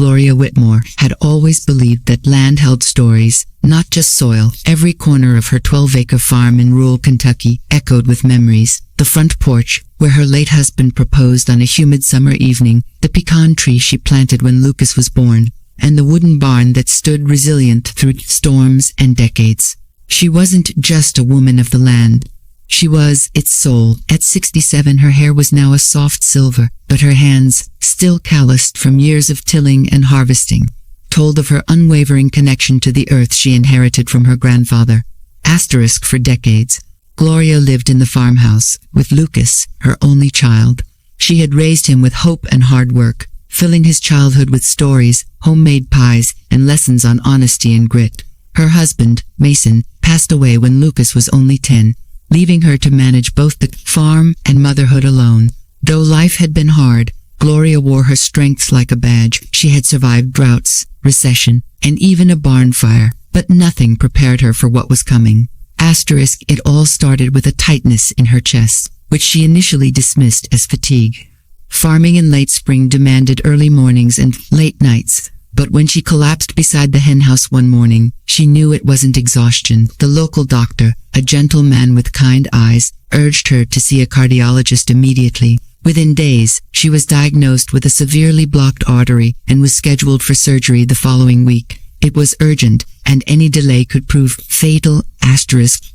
Gloria Whitmore, had always believed that land held stories, not just soil. Every corner of her 12-acre farm in rural Kentucky echoed with memories. The front porch, where her late husband proposed on a humid summer evening, the pecan tree she planted when Lucas was born, and the wooden barn that stood resilient through storms and decades. She wasn't just a woman of the land. She was its soul. At 67, her hair was now a soft silver, but her hands, still calloused from years of tilling and harvesting, told of her unwavering connection to the earth she inherited from her grandfather. For decades, Gloria lived in the farmhouse with Lucas, her only child. She had raised him with hope and hard work, filling his childhood with stories, homemade pies, and lessons on honesty and grit. Her husband, Mason, passed away when Lucas was only 10, leaving her to manage both the farm and motherhood alone. Though life had been hard, Gloria wore her strength like a badge. She had survived droughts, recession, and even a barn fire, but nothing prepared her for what was coming. It all started with a tightness in her chest, which she initially dismissed as fatigue. Farming in late spring demanded early mornings and late nights, but when she collapsed beside the henhouse one morning, she knew it wasn't exhaustion. The local doctor, a gentle man with kind eyes, urged her to see a cardiologist immediately. Within days, she was diagnosed with a severely blocked artery and was scheduled for surgery the following week. It was urgent, and any delay could prove fatal.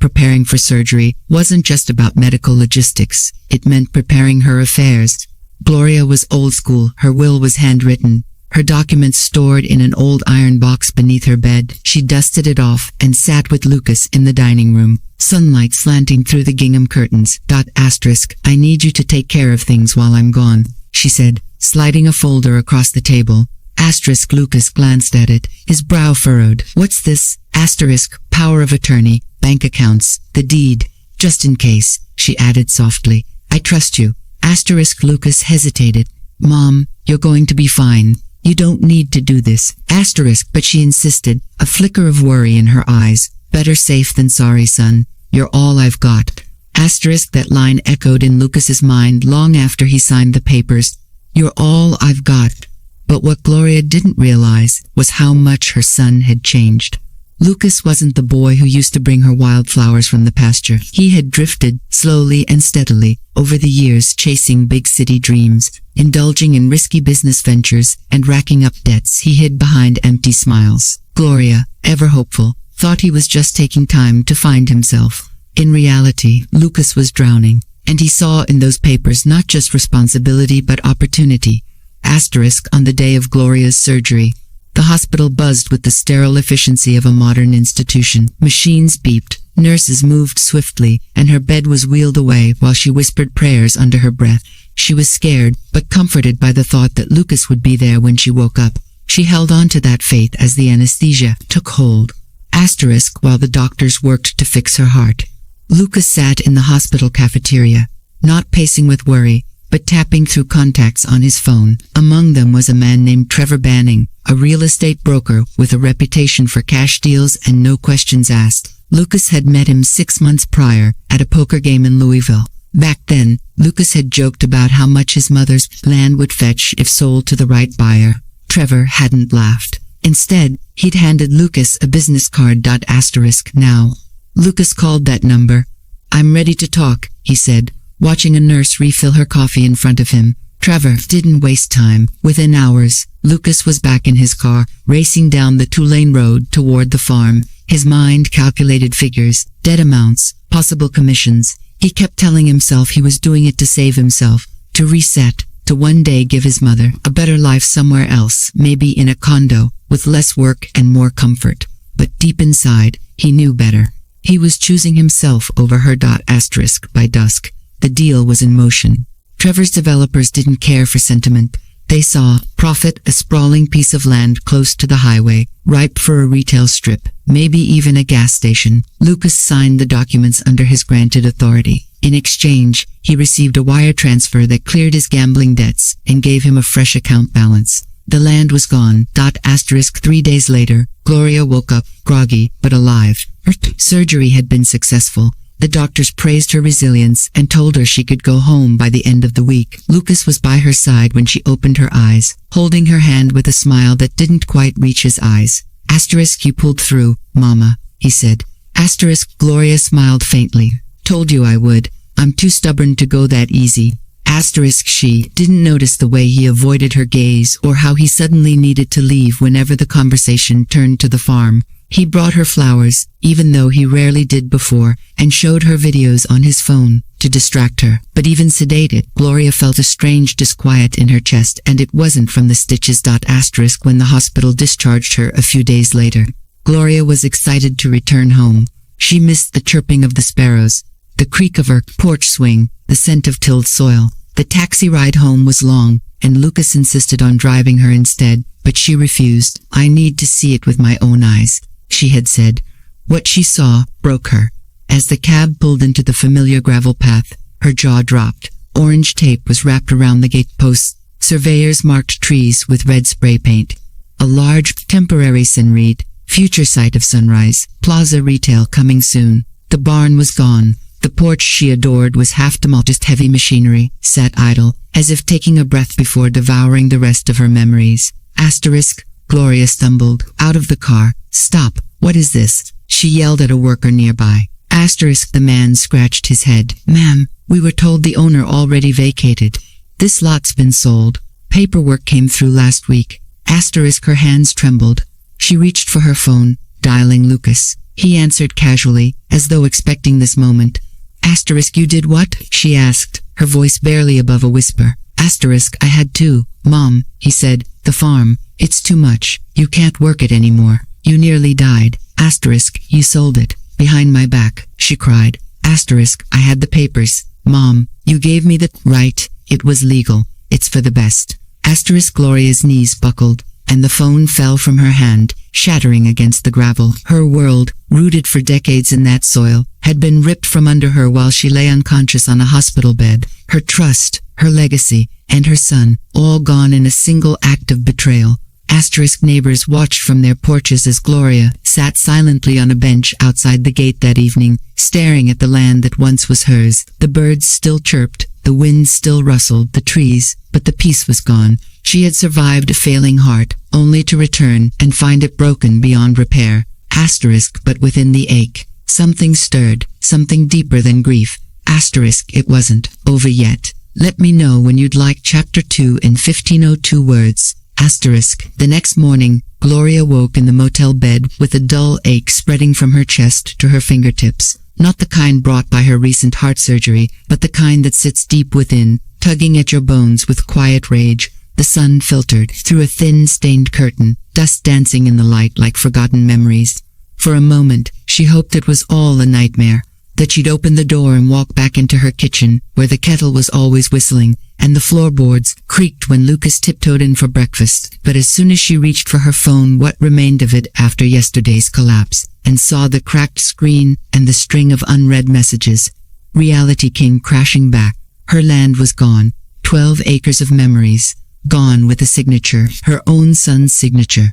Preparing for surgery wasn't just about medical logistics. It meant preparing her affairs. Gloria was old school. Her will was handwritten, her documents stored in an old iron box beneath her bed. She dusted it off and sat with Lucas in the dining room, sunlight slanting through the gingham curtains. I need you to take care of things while I'm gone, she said, sliding a folder across the table. Lucas glanced at it, his brow furrowed. What's this? Power of attorney, bank accounts, the deed. Just in case, she added softly. I trust you. Lucas hesitated. Mom, you're going to be fine. You don't need to do this. But she insisted, a flicker of worry in her eyes. Better safe than sorry, son. You're all I've got. That line echoed in Lucas's mind long after he signed the papers. You're all I've got. But what Gloria didn't realize was how much her son had changed. Lucas wasn't the boy who used to bring her wildflowers from the pasture. He had drifted, slowly and steadily, over the years, chasing big city dreams, indulging in risky business ventures, and racking up debts he hid behind empty smiles. Gloria, ever hopeful, thought he was just taking time to find himself. In reality, Lucas was drowning, and he saw in those papers not just responsibility but opportunity. On the day of Gloria's surgery, the hospital buzzed with the sterile efficiency of a modern institution. Machines beeped, nurses moved swiftly, and her bed was wheeled away while she whispered prayers under her breath. She was scared, but comforted by the thought that Lucas would be there when she woke up. She held on to that faith as the anesthesia took hold. While the doctors worked to fix her heart. Lucas sat in the hospital cafeteria, not pacing with worry, but tapping through contacts on his phone. Among them was a man named Trevor Banning, a real estate broker with a reputation for cash deals and no questions asked. Lucas had met him 6 months prior at a poker game in Louisville. Back then, Lucas had joked about how much his mother's land would fetch if sold to the right buyer. Trevor hadn't laughed. Instead, he'd handed Lucas a business card. Now. Lucas called that number. I'm ready to talk, he said, watching a nurse refill her coffee in front of him. Trevor didn't waste time. Within hours, Lucas was back in his car, racing down the 2-lane road toward the farm. His mind calculated figures, debt amounts, possible commissions. He kept telling himself he was doing it to save himself, to reset, to one day give his mother a better life somewhere else, maybe in a condo, with less work and more comfort. But deep inside, he knew better. He was choosing himself over her. By dusk, the deal was in motion. Trevor's developers didn't care for sentiment. They saw profit, a sprawling piece of land close to the highway, ripe for a retail strip, maybe even a gas station. Lucas signed the documents under his granted authority. In exchange, he received a wire transfer that cleared his gambling debts and gave him a fresh account balance. The land was gone. 3 days later, Gloria woke up, groggy but alive. Her surgery had been successful. The doctors praised her resilience and told her she could go home by the end of the week. Lucas was by her side when she opened her eyes, holding her hand with a smile that didn't quite reach his eyes. You pulled through, Mama, he said. Gloria smiled faintly. Told you I would. I'm too stubborn to go that easy. She didn't notice the way he avoided her gaze or how he suddenly needed to leave whenever the conversation turned to the farm. He brought her flowers, even though he rarely did before, and showed her videos on his phone to distract her. But even sedated, Gloria felt a strange disquiet in her chest, and it wasn't from the stitches. When the hospital discharged her a few days later, Gloria was excited to return home. She missed the chirping of the sparrows, the creak of her porch swing, the scent of tilled soil. The taxi ride home was long, and Lucas insisted on driving her instead, but she refused. I need to see it with my own eyes, she had said. What she saw broke her. As the cab pulled into the familiar gravel path, her jaw dropped. Orange tape was wrapped around the gate posts. Surveyors marked trees with red spray paint. A large, temporary sign read, "Future site of Sunrise, Plaza Retail coming soon." The barn was gone. The porch she adored was half demolished. Heavy machinery sat idle, as if taking a breath before devouring the rest of her memories. Gloria stumbled out of the car. "Stop, what is this?" she yelled at a worker nearby. The man scratched his head. "Ma'am, we were told the owner already vacated. This lot's been sold. Paperwork came through last week." Her hands trembled. She reached for her phone, dialing Lucas. He answered casually, as though expecting this moment. "You did what?" she asked, her voice barely above a whisper. "I had to, Mom," he said. "The farm, it's too much. You can't work it anymore. You nearly died." "You sold it, behind my back," she cried. "I had the papers. Mom, you gave me the right. It was legal. It's for the best." Gloria's knees buckled, and the phone fell from her hand, shattering against the gravel. Her world, rooted for decades in that soil, had been ripped from under her while she lay unconscious on a hospital bed. Her trust, her legacy, and her son, all gone in a single act of betrayal. Neighbors watched from their porches as Gloria sat silently on a bench outside the gate that evening, staring at the land that once was hers. The birds still chirped, the wind still rustled the trees, but the peace was gone. She had survived a failing heart, only to return and find it broken beyond repair. But within the ache, something stirred, something deeper than grief. It wasn't over yet. Let me know when you'd like Chapter 2 in 1502 words. The next morning, Gloria woke in the motel bed with a dull ache spreading from her chest to her fingertips. Not the kind brought by her recent heart surgery, but the kind that sits deep within, tugging at your bones with quiet rage. The sun filtered through a thin, stained curtain, dust dancing in the light like forgotten memories. For a moment, she hoped it was all a nightmare, that she'd open the door and walk back into her kitchen, where the kettle was always whistling, and the floorboards creaked when Lucas tiptoed in for breakfast. But as soon as she reached for her phone, what remained of it after yesterday's collapse, and saw the cracked screen and the string of unread messages, reality came crashing back. Her land was gone. 12 acres of memories. Gone with a signature, her own son's signature.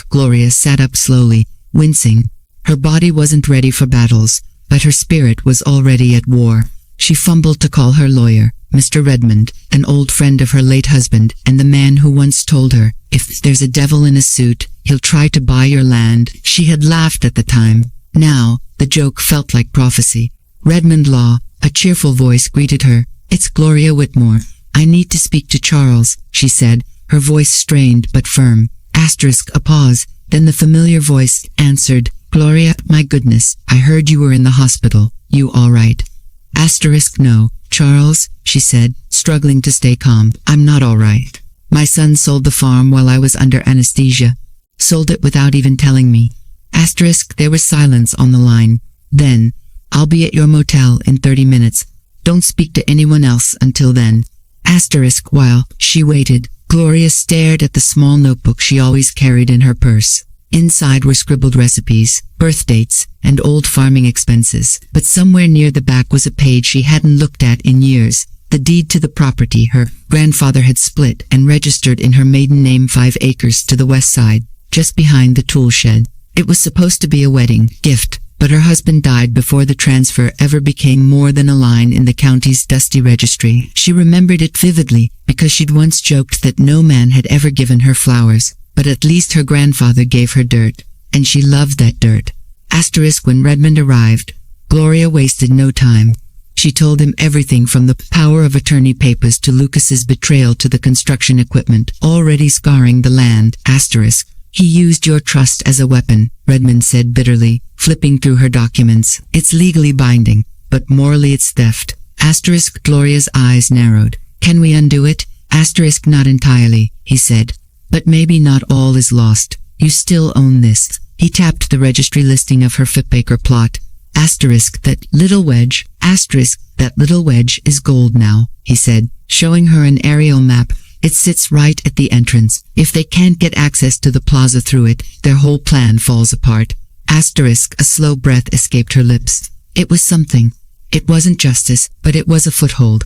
Gloria sat up slowly, wincing. Her body wasn't ready for battles, but her spirit was already at war. She fumbled to call her lawyer, Mr. Redmond, an old friend of her late husband, and the man who once told her, "If there's a devil in a suit, he'll try to buy your land." She had laughed at the time. Now, the joke felt like prophecy. "Redmond Law," a cheerful voice greeted her. "It's Gloria Whitmore. I need to speak to Charles," she said, her voice strained but firm. A pause, then the familiar voice answered, "Gloria, my goodness, I heard you were in the hospital. You all right?" "No, Charles," she said, struggling to stay calm. "I'm not all right. My son sold the farm while I was under anesthesia. Sold it without even telling me." There was silence on the line. Then, "I'll be at your motel in 30 minutes. Don't speak to anyone else until then." While she waited, Gloria stared at the small notebook she always carried in her purse. Inside were scribbled recipes, birth dates, and old farming expenses, but somewhere near the back was a page she hadn't looked at in years. The deed to the property her grandfather had split and registered in her maiden name, 5 acres to the west side, just behind the tool shed. It was supposed to be a wedding gift, but her husband died before the transfer ever became more than a line in the county's dusty registry. She remembered it vividly because she'd once joked that no man had ever given her flowers, but at least her grandfather gave her dirt, and she loved that dirt. When Redmond arrived, Gloria wasted no time. She told him everything from the power of attorney papers to Lucas's betrayal to the construction equipment already scarring the land. He used your trust as a weapon, Redmond said bitterly, flipping through her documents. It's legally binding, but morally it's theft. Gloria's eyes narrowed. Can we undo it? Not entirely, he said. But maybe not all is lost. You still own this. He tapped the registry listing of her 5-acre plot. That little wedge is gold now, he said, showing her an aerial map. It sits right at the entrance. If they can't get access to the plaza through it, their whole plan falls apart. A slow breath escaped her lips. It was something. It wasn't justice, but it was a foothold.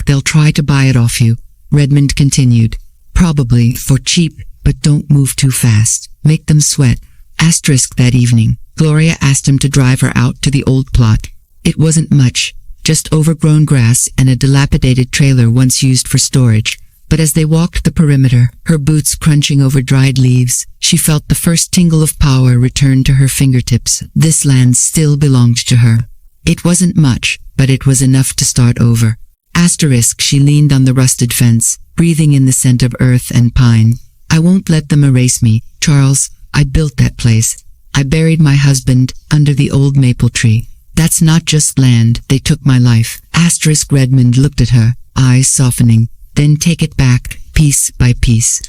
They'll try to buy it off you, Redmond continued. Probably for cheap, but don't move too fast. Make them sweat. That evening, Gloria asked him to drive her out to the old plot. It wasn't much, just overgrown grass and a dilapidated trailer once used for storage. But as they walked the perimeter, her boots crunching over dried leaves, she felt the first tingle of power return to her fingertips. This land still belonged to her. It wasn't much, but it was enough to start over. She leaned on the rusted fence, breathing in the scent of earth and pine. I won't let them erase me, Charles. I built that place. I buried my husband under the old maple tree. That's not just land, they took my life. Redmond looked at her, eyes softening. Then take it back, piece by piece.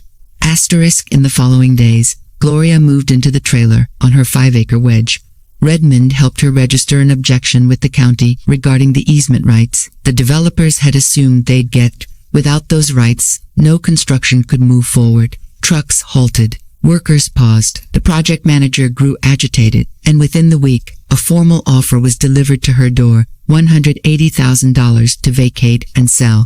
In the following days, Gloria moved into the trailer on her 5-acre wedge. Redmond helped her register an objection with the county regarding the easement rights. The developers had assumed they'd get. Without those rights, no construction could move forward. Trucks halted. Workers paused. The project manager grew agitated, and within the week, a formal offer was delivered to her door, $180,000 to vacate and sell.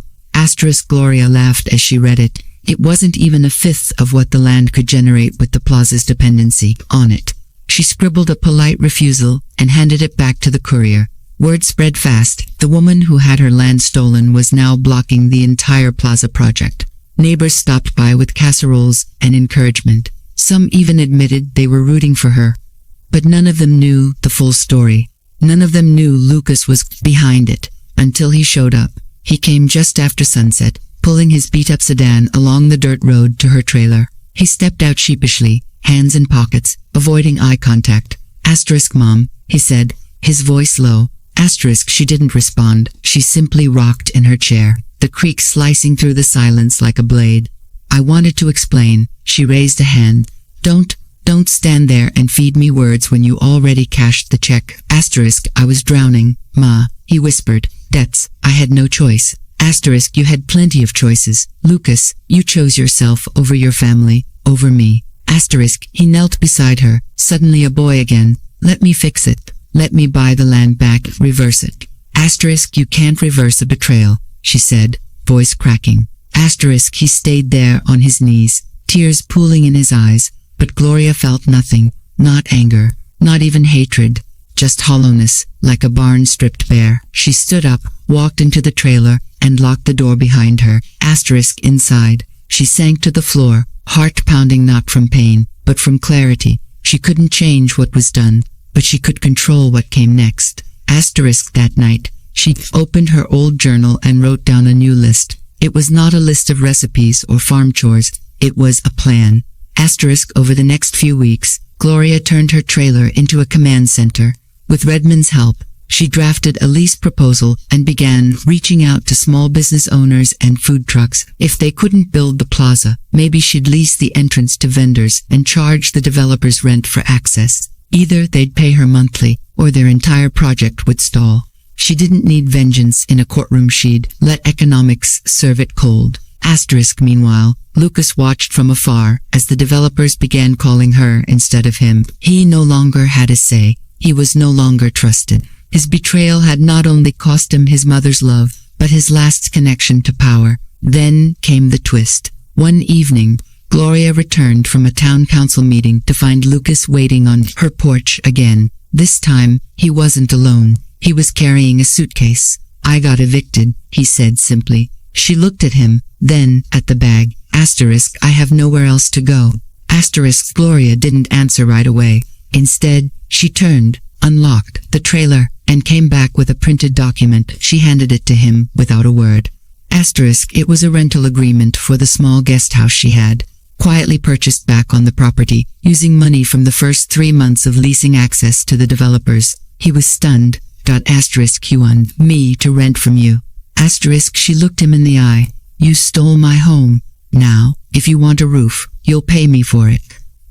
Gloria laughed as she read it. It wasn't even a fifth of what the land could generate with the plaza's dependency on it. She scribbled a polite refusal and handed it back to the courier. Word spread fast. The woman who had her land stolen was now blocking the entire plaza project. Neighbors stopped by with casseroles and encouragement. Some even admitted they were rooting for her. But none of them knew the full story. None of them knew Lucas was behind it, until he showed up. He came just after sunset, pulling his beat-up sedan along the dirt road to her trailer. He stepped out sheepishly, hands in pockets, avoiding eye contact. Mom, he said, his voice low. She didn't respond. She simply rocked in her chair, the creak slicing through the silence like a blade. I wanted to explain. She raised a hand. Don't stand there and feed me words when you already cashed the check. I was drowning, Ma, he whispered. Debts, I had no choice. You had plenty of choices. Lucas, you chose yourself over your family, over me. He knelt beside her, suddenly a boy again. Let me fix it. Let me buy the land back, reverse it. You can't reverse a betrayal, she said, voice cracking. He stayed there on his knees, tears pooling in his eyes, but Gloria felt nothing, not anger, not even hatred, just hollowness, like a barn stripped bare. She stood up, walked into the trailer, and locked the door behind her. Inside, she sank to the floor, heart pounding not from pain, but from clarity. She couldn't change what was done, but she could control what came next. That night, she opened her old journal and wrote down a new list. It was not a list of recipes or farm chores, it was a plan. Over the next few weeks, Gloria turned her trailer into a command center. With Redmond's help, she drafted a lease proposal and began reaching out to small business owners and food trucks. If they couldn't build the plaza, maybe she'd lease the entrance to vendors and charge the developers rent for access. Either they'd pay her monthly, or their entire project would stall. She didn't need vengeance in a courtroom, she'd let economics serve it cold. Meanwhile, Lucas watched from afar as the developers began calling her instead of him. He no longer had a say. He was no longer trusted. His betrayal had not only cost him his mother's love, but his last connection to power. Then came the twist. One evening, Gloria returned from a town council meeting to find Lucas waiting on her porch again. This time, he wasn't alone. He was carrying a suitcase. I got evicted, he said simply. She looked at him, then at the bag. Asterisk, I have nowhere else to go. Asterisk, Gloria didn't answer right away. Instead, she turned, unlocked the trailer, and came back with a printed document. She handed it to him without a word. Asterisk, it was a rental agreement for the small guest house she had quietly purchased back on the property, using money from the first 3 months of leasing access to the developers. He was stunned. Asterisk, you want me to rent from you? Asterisk, she looked him in the eye. You stole my home. Now, if you want a roof, you'll pay me for it.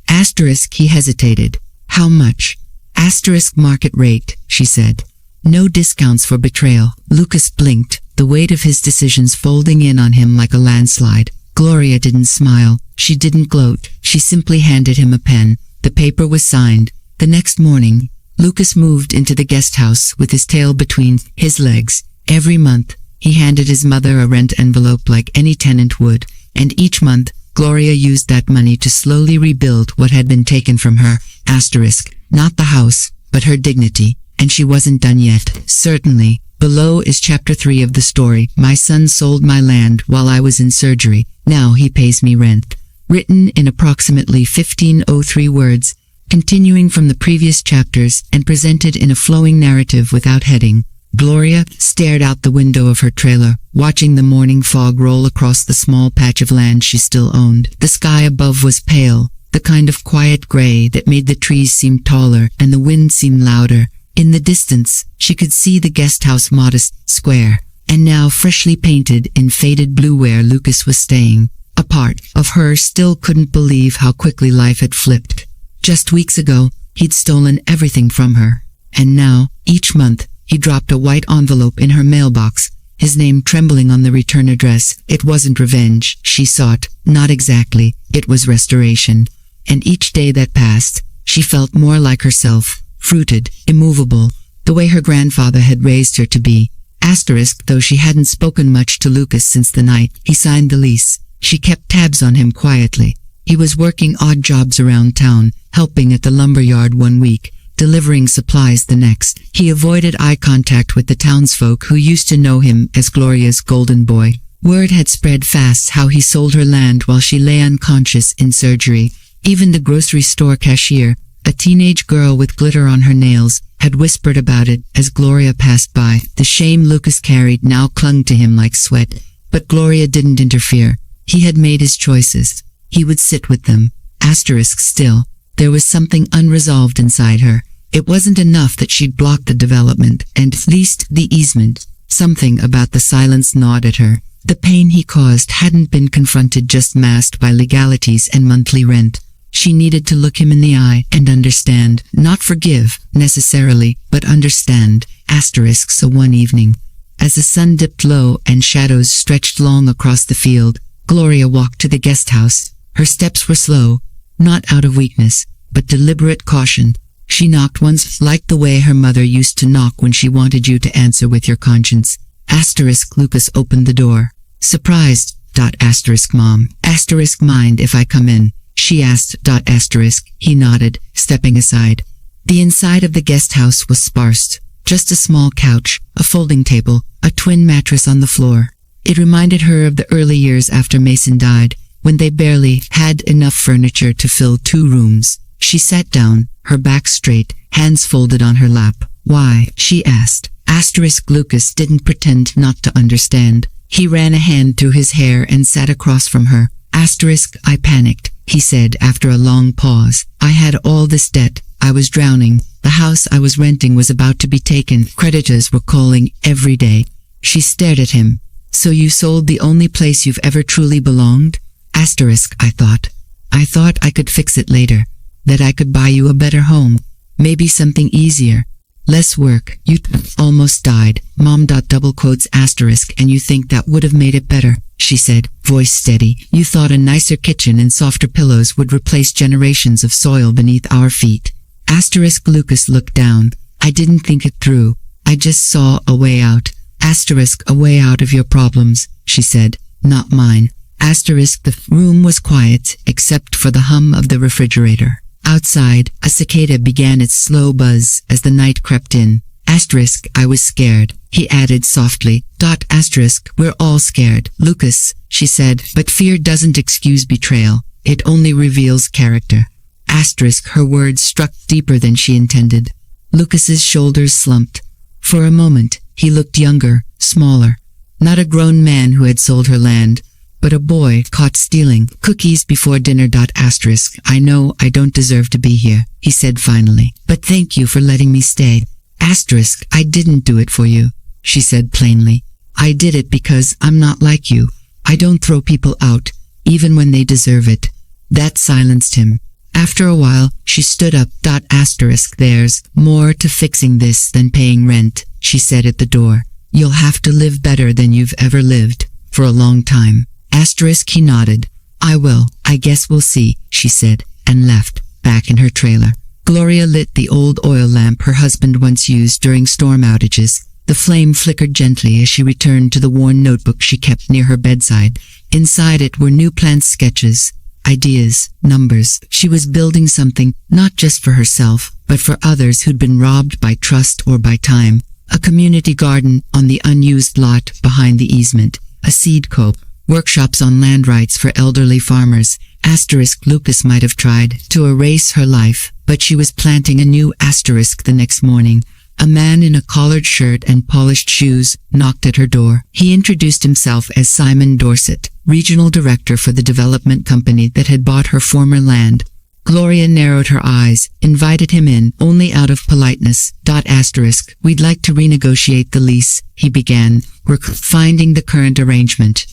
Asterisk, he hesitated. How much? Asterisk, market rate, she said. No discounts for betrayal. Lucas blinked, the weight of his decisions folding in on him like a landslide. Gloria didn't smile. She didn't gloat. She simply handed him a pen. The paper was signed. The next morning, Lucas moved into the guest house with his tail between his legs. Every month, he handed his mother a rent envelope like any tenant would, and each month, Gloria used that money to slowly rebuild what had been taken from her. Asterisk, not the house, but her dignity. And she wasn't done yet. Certainly. Below is chapter 3 of the story. My son sold my land while I was in surgery. Now he pays me rent. Written in approximately 1503 words, continuing from the previous chapters and presented in a flowing narrative without heading. Gloria stared out the window of her trailer, watching the morning fog roll across the small patch of land she still owned. The sky above was pale, the kind of quiet gray that made the trees seem taller and the wind seem louder. In the distance, she could see the guest house modest, square, and now freshly painted in faded blue where Lucas was staying. A part of her still couldn't believe how quickly life had flipped. Just weeks ago, he'd stolen everything from her. And now, each month, he dropped a white envelope in her mailbox, his name trembling on the return address. It wasn't revenge she sought, not exactly, it was restoration. And each day that passed, she felt more like herself. Fruited, immovable, the way her grandfather had raised her to be. Asterisk, though she hadn't spoken much to Lucas since the night he signed the lease, she kept tabs on him quietly. He was working odd jobs around town, helping at the lumber yard one week, delivering supplies the next. He avoided eye contact with the townsfolk who used to know him as Gloria's golden boy. Word had spread fast how he sold her land while she lay unconscious in surgery. Even the grocery store cashier, a teenage girl with glitter on her nails, had whispered about it as Gloria passed by. The shame Lucas carried now clung to him like sweat. But Gloria didn't interfere. He had made his choices. He would sit with them. Asterisk still. There was something unresolved inside her. It wasn't enough that she'd blocked the development and leased the easement. Something about the silence gnawed at her. The pain he caused hadn't been confronted, just masked by legalities and monthly rent. She needed to look him in the eye and understand. Not forgive, necessarily, but understand. Asterisk. So one evening, as the sun dipped low and shadows stretched long across the field, Gloria walked to the guest house. Her steps were slow, not out of weakness, but deliberate caution. She knocked once, like the way her mother used to knock when she wanted you to answer with your conscience. Asterisk. Lucas opened the door. Surprised. Asterisk. Mom. Asterisk. Mind if I come in? She asked. Asterisk. He nodded, stepping aside. The inside of the guest house was sparse. Just a small couch, a folding table, a twin mattress on the floor. It reminded her of the early years after Mason died, when they barely had enough furniture to fill 2 rooms. She sat down, her back straight, hands folded on her lap. Why? She asked. Asterisk. Lucas didn't pretend not to understand. He ran a hand through his hair and sat across from her. Asterisk. I panicked, he said after a long pause. I had all this debt. I was drowning. The house I was renting was about to be taken. Creditors were calling every day. She stared at him. So you sold the only place you've ever truly belonged? Asterisk. I thought I could fix it later. That I could buy you a better home. Maybe something easier. Less work. You almost died. Mom. Double quotes. Asterisk. And you think that would have made it better? She said, voice steady. You thought a nicer kitchen and softer pillows would replace generations of soil beneath our feet. Asterisk. Lucas looked down. I didn't think it through. I just saw a way out. Asterisk. A way out of your problems, she said. Not mine. Asterisk. The room was quiet, except for the hum of the refrigerator. Outside, a cicada began its slow buzz as the night crept in. Asterisk, I was scared, he added softly. Asterisk, we're all scared, Lucas, she said, but fear doesn't excuse betrayal. It only reveals character. Asterisk, her words struck deeper than she intended. Lucas's shoulders slumped. For a moment, he looked younger, smaller. Not a grown man who had sold her land, but a boy caught stealing cookies before dinner. Asterisk, I know I don't deserve to be here, he said finally, but thank you for letting me stay. Asterisk, I didn't do it for you, she said plainly. I did it because I'm not like you. I don't throw people out, even when they deserve it. That silenced him. After a while, she stood up. Asterisk, there's more to fixing this than paying rent, she said at the door. You'll have to live better than you've ever lived, for a long time. Asterisk, he nodded. I will, I guess we'll see, she said, and left, back in her trailer. Gloria lit the old oil lamp her husband once used during storm outages. The flame flickered gently as she returned to the worn notebook she kept near her bedside. Inside it were new plant sketches, ideas, numbers. She was building something, not just for herself, but for others who'd been robbed by trust or by time. A community garden on the unused lot behind the easement. A seed coop. Workshops on land rights for elderly farmers. Asterisk, Lucas might have tried to erase her life, but she was planting a new asterisk the next morning. A man in a collared shirt and polished shoes knocked at her door. He introduced himself as Simon Dorset, regional director for the development company that had bought her former land. Gloria narrowed her eyes, invited him in, only out of politeness. Asterisk, we'd like to renegotiate the lease, he began. We're finding the current arrangement.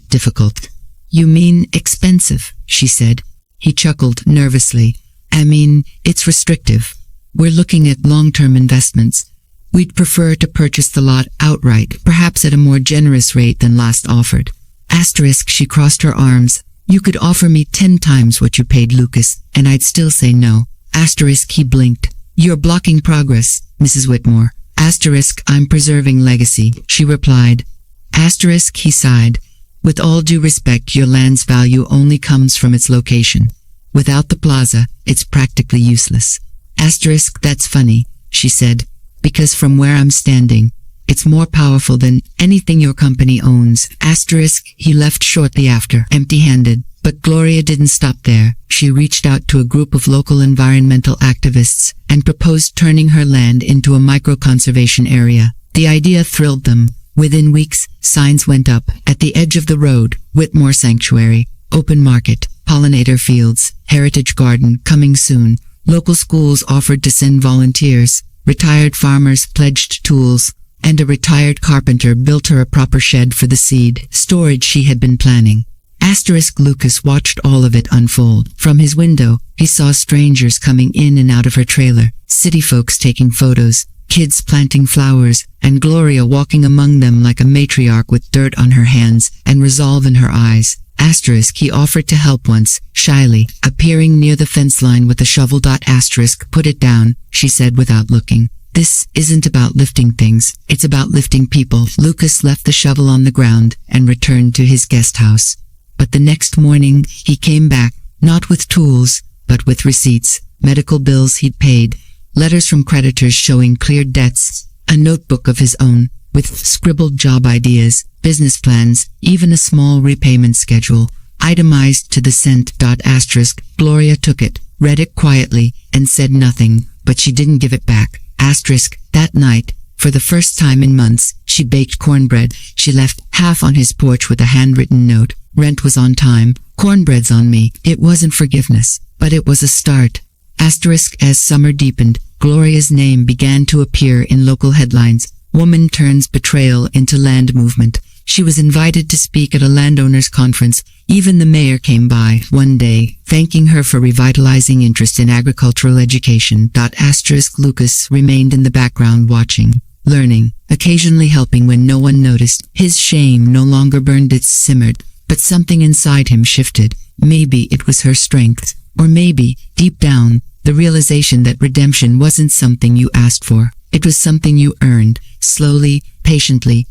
Difficult. You mean expensive, she said. He chuckled nervously. I mean, it's restrictive. We're looking at long-term investments. We'd prefer to purchase the lot outright, perhaps at a more generous rate than last offered. Asterisk, she crossed her arms. You could offer me 10 times what you paid Lucas, and I'd still say no. Asterisk, he blinked. You're blocking progress, Mrs. Whitmore. Asterisk, I'm preserving legacy, she replied. Asterisk, he sighed. With all due respect, your land's value only comes from its location. Without the plaza, it's practically useless. Asterisk, that's funny, she said, because from where I'm standing, it's more powerful than anything your company owns. Asterisk, he left shortly after, empty-handed. But Gloria didn't stop there. She reached out to a group of local environmental activists and proposed turning her land into a micro-conservation area. The idea thrilled them. Within weeks, signs went up. At the edge of the road, Whitmore Sanctuary, Open Market, Pollinator Fields, Heritage Garden, coming soon. Local schools offered to send volunteers. Retired farmers pledged tools. And a retired carpenter built her a proper shed for the seed storage she had been planning. Asterisk, Lucas watched all of it unfold. From his window, he saw strangers coming in and out of her trailer, city folks taking photos, kids planting flowers, and Gloria walking among them like a matriarch with dirt on her hands and resolve in her eyes. Asterisk, he offered to help once, shyly, appearing near the fence line with a shovel. Asterisk, put it down, she said without looking. This isn't about lifting things, it's about lifting people. Lucas left the shovel on the ground and returned to his guest house. But the next morning, he came back, not with tools, but with receipts, medical bills he'd paid, letters from creditors showing cleared debts, a notebook of his own, with scribbled job ideas, business plans, even a small repayment schedule, itemized to the cent. Asterisk, Gloria took it, read it quietly, and said nothing, but she didn't give it back. Asterisk, that night, for the first time in months, she baked cornbread. She left half on his porch with a handwritten note. Rent was on time. Cornbread's on me. It wasn't forgiveness, but it was a start. Asterisk, as summer deepened, Gloria's name began to appear in local headlines. Woman turns betrayal into land movement. She was invited to speak at a landowners' conference. Even the mayor came by one day, thanking her for revitalizing interest in agricultural education. Asterisk, Lucas remained in the background watching, learning, occasionally helping when no one noticed. His shame no longer burned, it simmered, but something inside him shifted. Maybe it was her strength, or maybe, deep down, the realization that redemption wasn't something you asked for. It was something you earned, slowly, patiently.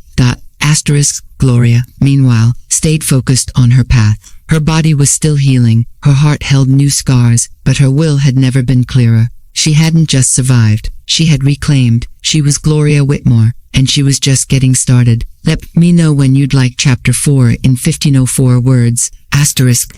Asterisk, Gloria, meanwhile, stayed focused on her path. Her body was still healing, her heart held new scars, but her will had never been clearer. She hadn't just survived, she had reclaimed. She was Gloria Whitmore, and she was just getting started. Let me know when you'd like Chapter 4 in 1504 words.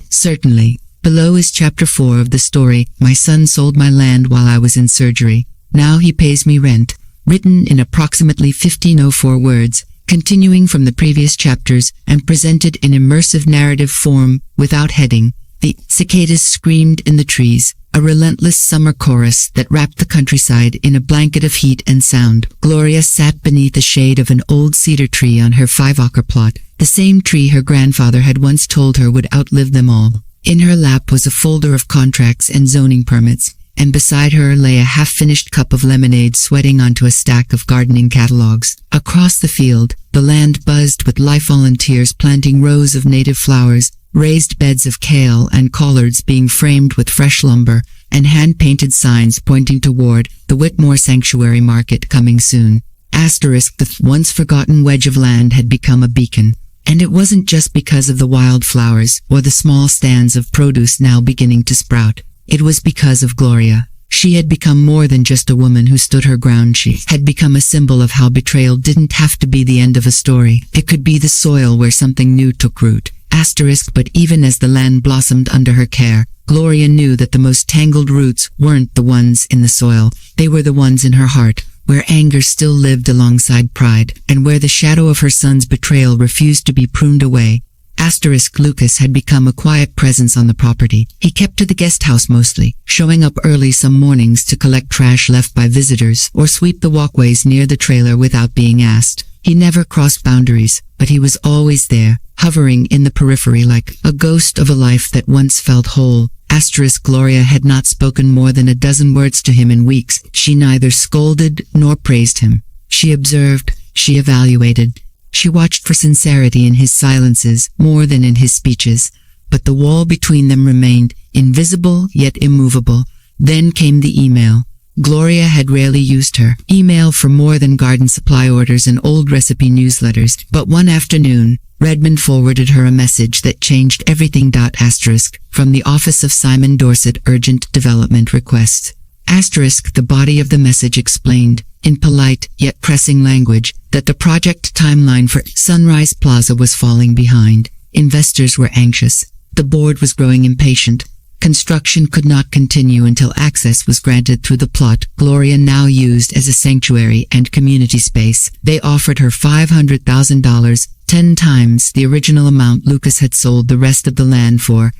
Certainly. Below is Chapter 4 of the story, My son sold my land while I was in surgery. Now he pays me rent. Written in approximately 1504 words, continuing from the previous chapters and presented in immersive narrative form, without heading. The cicadas screamed in the trees, a relentless summer chorus that wrapped the countryside in a blanket of heat and sound. Gloria sat beneath the shade of an old cedar tree on her 5-acre plot, the same tree her grandfather had once told her would outlive them all. In her lap was a folder of contracts and zoning permits, and beside her lay a half-finished cup of lemonade sweating onto a stack of gardening catalogs. Across the field, the land buzzed with life volunteers planting rows of native flowers, raised beds of kale and collards being framed with fresh lumber, and hand-painted signs pointing toward the Whitmore Sanctuary Market coming soon. The once-forgotten wedge of land had become a beacon. And it wasn't just because of the wildflowers or the small stands of produce now beginning to sprout. It was because of Gloria. She had become more than just a woman who stood her ground. She had become a symbol of how betrayal didn't have to be the end of a story. It could be the soil where something new took root. But even as the land blossomed under her care, Gloria knew that the most tangled roots weren't the ones in the soil. They were the ones in her heart, where anger still lived alongside pride, and where the shadow of her son's betrayal refused to be pruned away. Lucas had become a quiet presence on the property. He kept to the guest house mostly, showing up early some mornings to collect trash left by visitors or sweep the walkways near the trailer without being asked. He never crossed boundaries, but he was always there, hovering in the periphery like a ghost of a life that once felt whole. Gloria had not spoken more than a dozen words to him in weeks. She neither scolded nor praised him. She observed, she evaluated. She watched for sincerity in his silences more than in his speeches, but the wall between them remained, invisible yet immovable. Then came the email. Gloria had rarely used her email for more than garden supply orders and old recipe newsletters, but one afternoon, Redmond forwarded her a message that changed everything. From the office of Simon Dorset, urgent development request. The body of the message explained, in polite yet pressing language, that the project timeline for Sunrise Plaza was falling behind. Investors were anxious. The board was growing impatient. Construction could not continue until access was granted through the plot Gloria now used as a sanctuary and community space. They offered her $500,000, 10 times the original amount Lucas had sold the rest of the land for.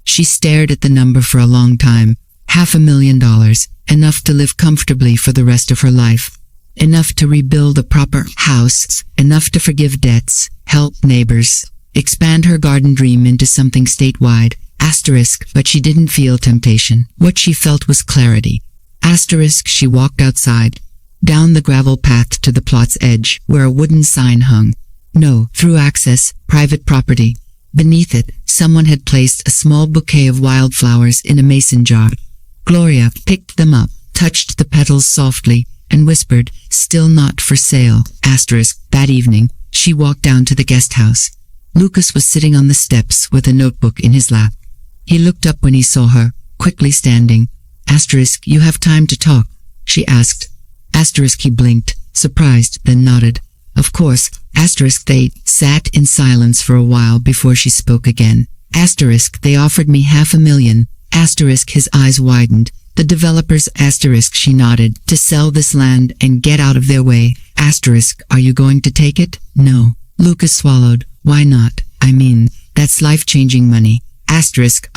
She stared at the number for a long time. $500,000, enough to live comfortably for the rest of her life. Enough to rebuild a proper house, enough to forgive debts, help neighbors, expand her garden dream into something statewide. But she didn't feel temptation. What she felt was clarity. She walked outside, down the gravel path to the plot's edge, where a wooden sign hung. No, through access, private property. Beneath it, someone had placed a small bouquet of wildflowers in a mason jar. Gloria picked them up, touched the petals softly, and whispered, "Still not for sale." That evening, she walked down to the guest house. Lucas was sitting on the steps with a notebook in his lap. He looked up when he saw her, quickly standing. "You have time to talk?" she asked. He blinked, surprised, then nodded. "Of course." They sat in silence for a while before she spoke again. "They offered me $500,000. His eyes widened. "The developers." She nodded. "To sell this land and get out of their way." "Are you going to take it?" "No." Lucas swallowed. "Why not? That's life-changing money."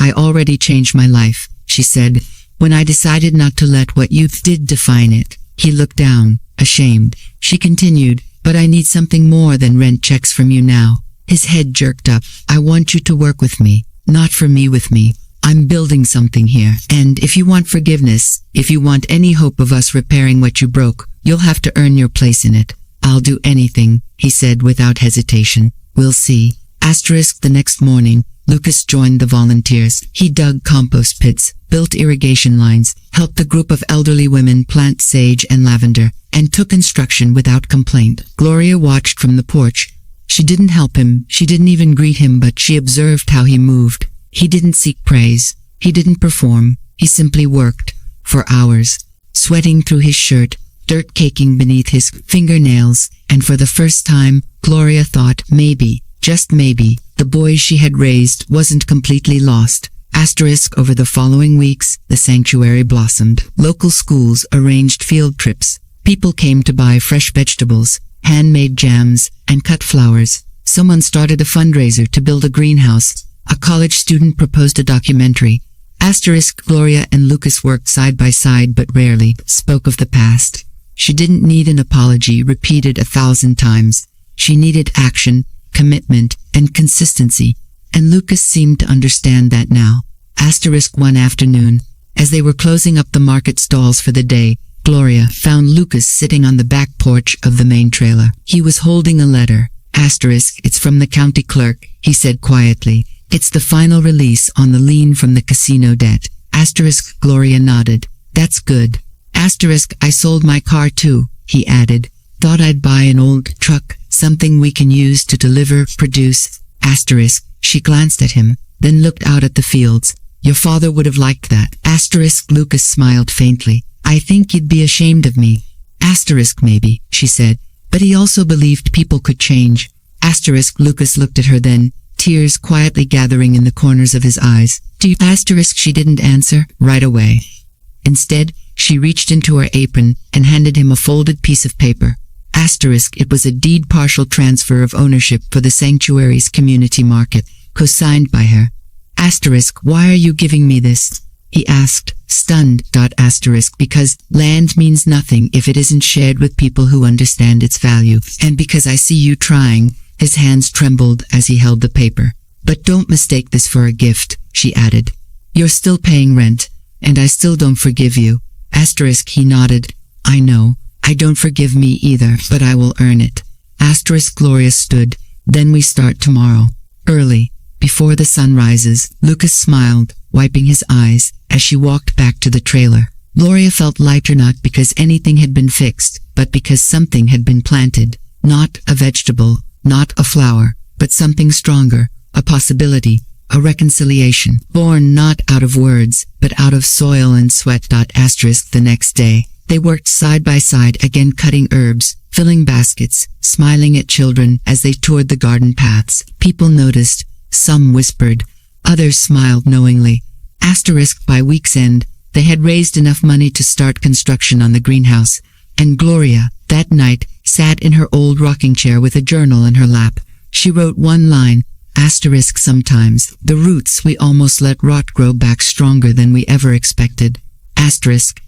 "I already changed my life," she said, "when I decided not to let what youth did define it." He looked down, ashamed. She continued, "But I need something more than rent checks from you now." His head jerked up. "I want you to work with me, not for me with me. I'm building something here. And if you want forgiveness, if you want any hope of us repairing what you broke, you'll have to earn your place in it." "I'll do anything," he said without hesitation. "We'll see." The next morning, Lucas joined the volunteers. He dug compost pits, built irrigation lines, helped a group of elderly women plant sage and lavender, and took instruction without complaint. Gloria watched from the porch. She didn't help him, she didn't even greet him, but she observed how he moved. He didn't seek praise, he didn't perform, he simply worked. For hours, sweating through his shirt, dirt caking beneath his fingernails, and for the first time, Gloria thought maybe, just maybe, the boy she had raised wasn't completely lost. Over the following weeks, the sanctuary blossomed. Local schools arranged field trips. People came to buy fresh vegetables, handmade jams, and cut flowers. Someone started a fundraiser to build a greenhouse. A college student proposed a documentary. Gloria and Lucas worked side by side but rarely spoke of the past. She didn't need an apology repeated 1,000 times. She needed action, commitment, and consistency. And Lucas seemed to understand that now. One afternoon, as they were closing up the market stalls for the day, Gloria found Lucas sitting on the back porch of the main trailer. He was holding a letter. It's from the county clerk, he said quietly. It's the final release on the lien from the casino debt. Gloria nodded. That's good. I sold my car too, he added. Thought I'd buy an old truck, something we can use to produce. She glanced at him, then looked out at the fields. Your father would have liked that. Lucas smiled faintly. I think he'd be ashamed of me. Maybe, she said. But he also believed people could change. Lucas looked at her then, tears quietly gathering in the corners of his eyes. Do you? She didn't answer right away. Instead, she reached into her apron and handed him a folded piece of paper. It was a deed partial transfer of ownership for the sanctuary's community market, co-signed by her. Why are you giving me this? He asked, stunned. Because land means nothing if it isn't shared with people who understand its value, and because I see you trying. His hands trembled as he held the paper. But don't mistake this for a gift, she added. You're still paying rent, and I still don't forgive you. He nodded. I know. I don't forgive me either, but I will earn it. Gloria stood. Then we start tomorrow. Early, before the sun rises. Lucas smiled, wiping his eyes, as she walked back to the trailer. Gloria felt lighter, not because anything had been fixed, but because something had been planted. Not a vegetable, not a flower, but something stronger, a possibility, a reconciliation, born not out of words, but out of soil and sweat. The next day, they worked side by side again, cutting herbs, filling baskets, smiling at children as they toured the garden paths. People noticed, some whispered, others smiled knowingly. By week's end, they had raised enough money to start construction on the greenhouse, and Gloria, that night, sat in her old rocking chair with a journal in her lap. She wrote one line, sometimes, the roots we almost let rot grow back stronger than we ever expected.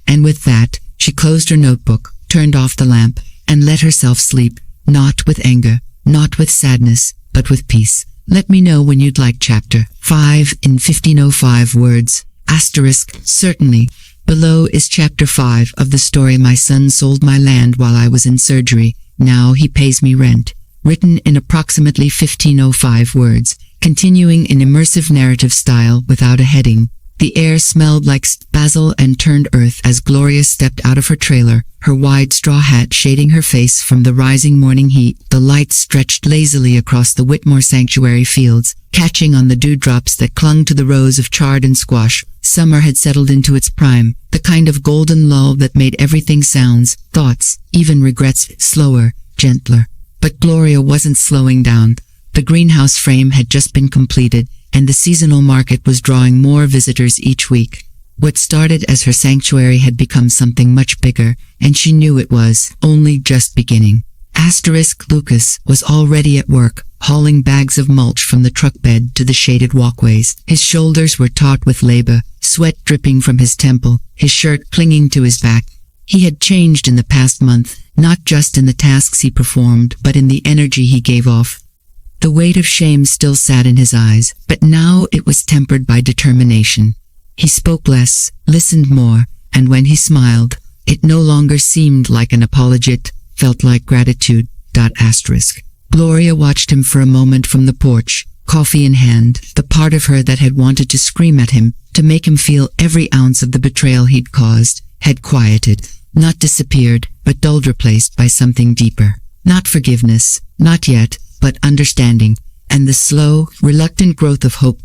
And with that, she closed her notebook, turned off the lamp, and let herself sleep, not with anger, not with sadness, but with peace. Let me know when you'd like chapter 5 in 1505 words. Certainly. Below is chapter 5 of the story My Son Sold My Land While I Was in Surgery. Now He Pays Me Rent. Written in approximately 1505 words, continuing in immersive narrative style without a heading. The air smelled like basil and turned earth as Gloria stepped out of her trailer, her wide straw hat shading her face from the rising morning heat. The light stretched lazily across the Whitmore Sanctuary fields, catching on the dewdrops that clung to the rows of chard and squash. Summer had settled into its prime, the kind of golden lull that made everything sounds, thoughts, even regrets, slower, gentler. But Gloria wasn't slowing down. The greenhouse frame had just been completed, and the seasonal market was drawing more visitors each week. What started as her sanctuary had become something much bigger, and she knew it was only just beginning. Lucas was already at work, hauling bags of mulch from the truck bed to the shaded walkways. His shoulders were taut with labor, sweat dripping from his temple, his shirt clinging to his back. He had changed in the past month, not just in the tasks he performed, but in the energy he gave off. The weight of shame still sat in his eyes, but now it was tempered by determination. He spoke less, listened more, and when he smiled, it no longer seemed like an apology, it felt like gratitude. Gloria watched him for a moment from the porch, coffee in hand. The part of her that had wanted to scream at him, to make him feel every ounce of the betrayal he'd caused, had quieted, not disappeared, but dulled, replaced by something deeper. Not forgiveness, not yet, but understanding, and the slow, reluctant growth of hope.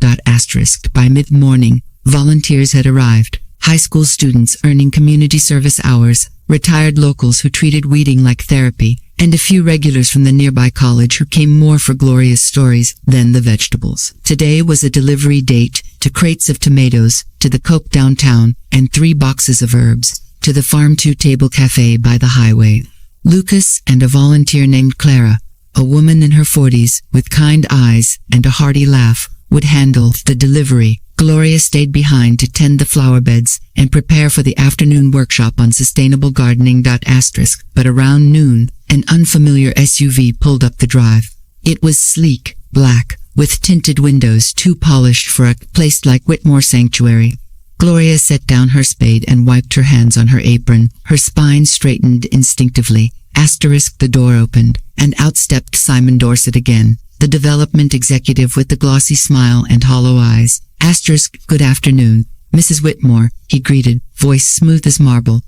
By mid-morning, volunteers had arrived, high school students earning community service hours, retired locals who treated weeding like therapy, and a few regulars from the nearby college who came more for Gloria's stories than the vegetables. Today was a delivery date, to crates of tomatoes, to the Cope downtown, and 3 boxes of herbs, to the Farm to Table Cafe by the highway. Lucas and a volunteer named Clara, a woman in her 40s, with kind eyes and a hearty laugh, would handle the delivery. Gloria stayed behind to tend the flower beds and prepare for the afternoon workshop on sustainable gardening. But around noon, an unfamiliar SUV pulled up the drive. It was sleek, black, with tinted windows too polished for a place like Whitmore Sanctuary. Gloria set down her spade and wiped her hands on her apron, her spine straightened instinctively. The door opened, and out stepped Simon Dorset again, the development executive with the glossy smile and hollow eyes. Good afternoon, Mrs. Whitmore, he greeted, voice smooth as marble.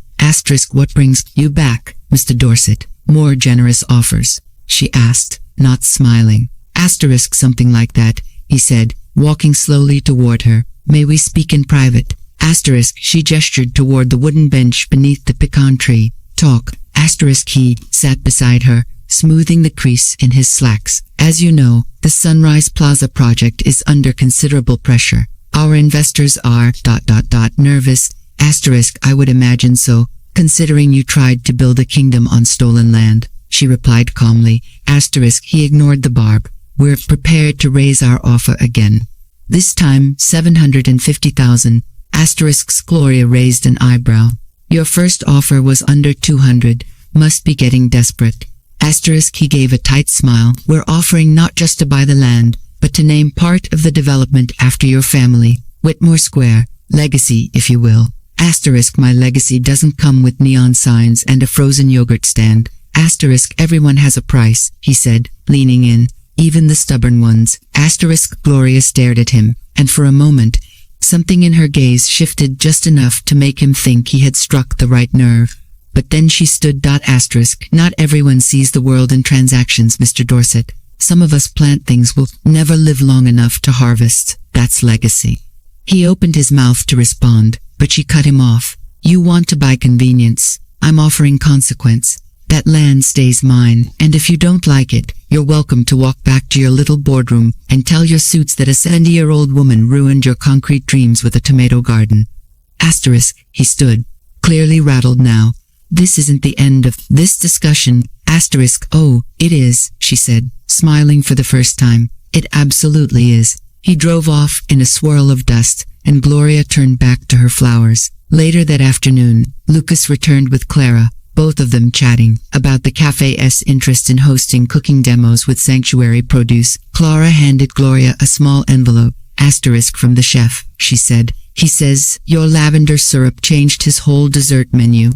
What brings you back, Mr. Dorset? More generous offers, she asked, not smiling. Something like that, he said, walking slowly toward her. May we speak in private? She gestured toward the wooden bench beneath the pecan tree. Talk. He sat beside her, smoothing the crease in his slacks. As you know, the Sunrise Plaza project is under considerable pressure. Our investors are... nervous. I would imagine so, considering you tried to build a kingdom on stolen land, she replied calmly. He ignored the barb. We're prepared to raise our offer again. This time, 750,000. Gloria raised an eyebrow. Your first offer was under 200. Must be getting desperate. He gave a tight smile. We're offering not just to buy the land, but to name part of the development after your family. Whitmore Square. Legacy, if you will. My legacy doesn't come with neon signs and a frozen yogurt stand. Everyone has a price, he said, leaning in. Even the stubborn ones. Gloria stared at him, and for a moment, something in her gaze shifted just enough to make him think he had struck the right nerve. But then she stood. Not everyone sees the world in transactions, Mr. Dorset. Some of us plant things we'll never live long enough to harvest. That's legacy. He opened his mouth to respond, but she cut him off. You want to buy convenience. I'm offering consequence. That land stays mine, and if you don't like it, you're welcome to walk back to your little boardroom and tell your suits that a 70-year-old woman ruined your concrete dreams with a tomato garden. He stood, clearly rattled now. This isn't the end of this discussion. Oh, it is, she said, smiling for the first time. It absolutely is. He drove off in a swirl of dust, and Gloria turned back to her flowers. Later that afternoon, Lucas returned with Clara, both of them chatting about the cafe's interest in hosting cooking demos with sanctuary produce. Clara handed Gloria a small envelope. From the chef, she said. He says, your lavender syrup changed his whole dessert menu.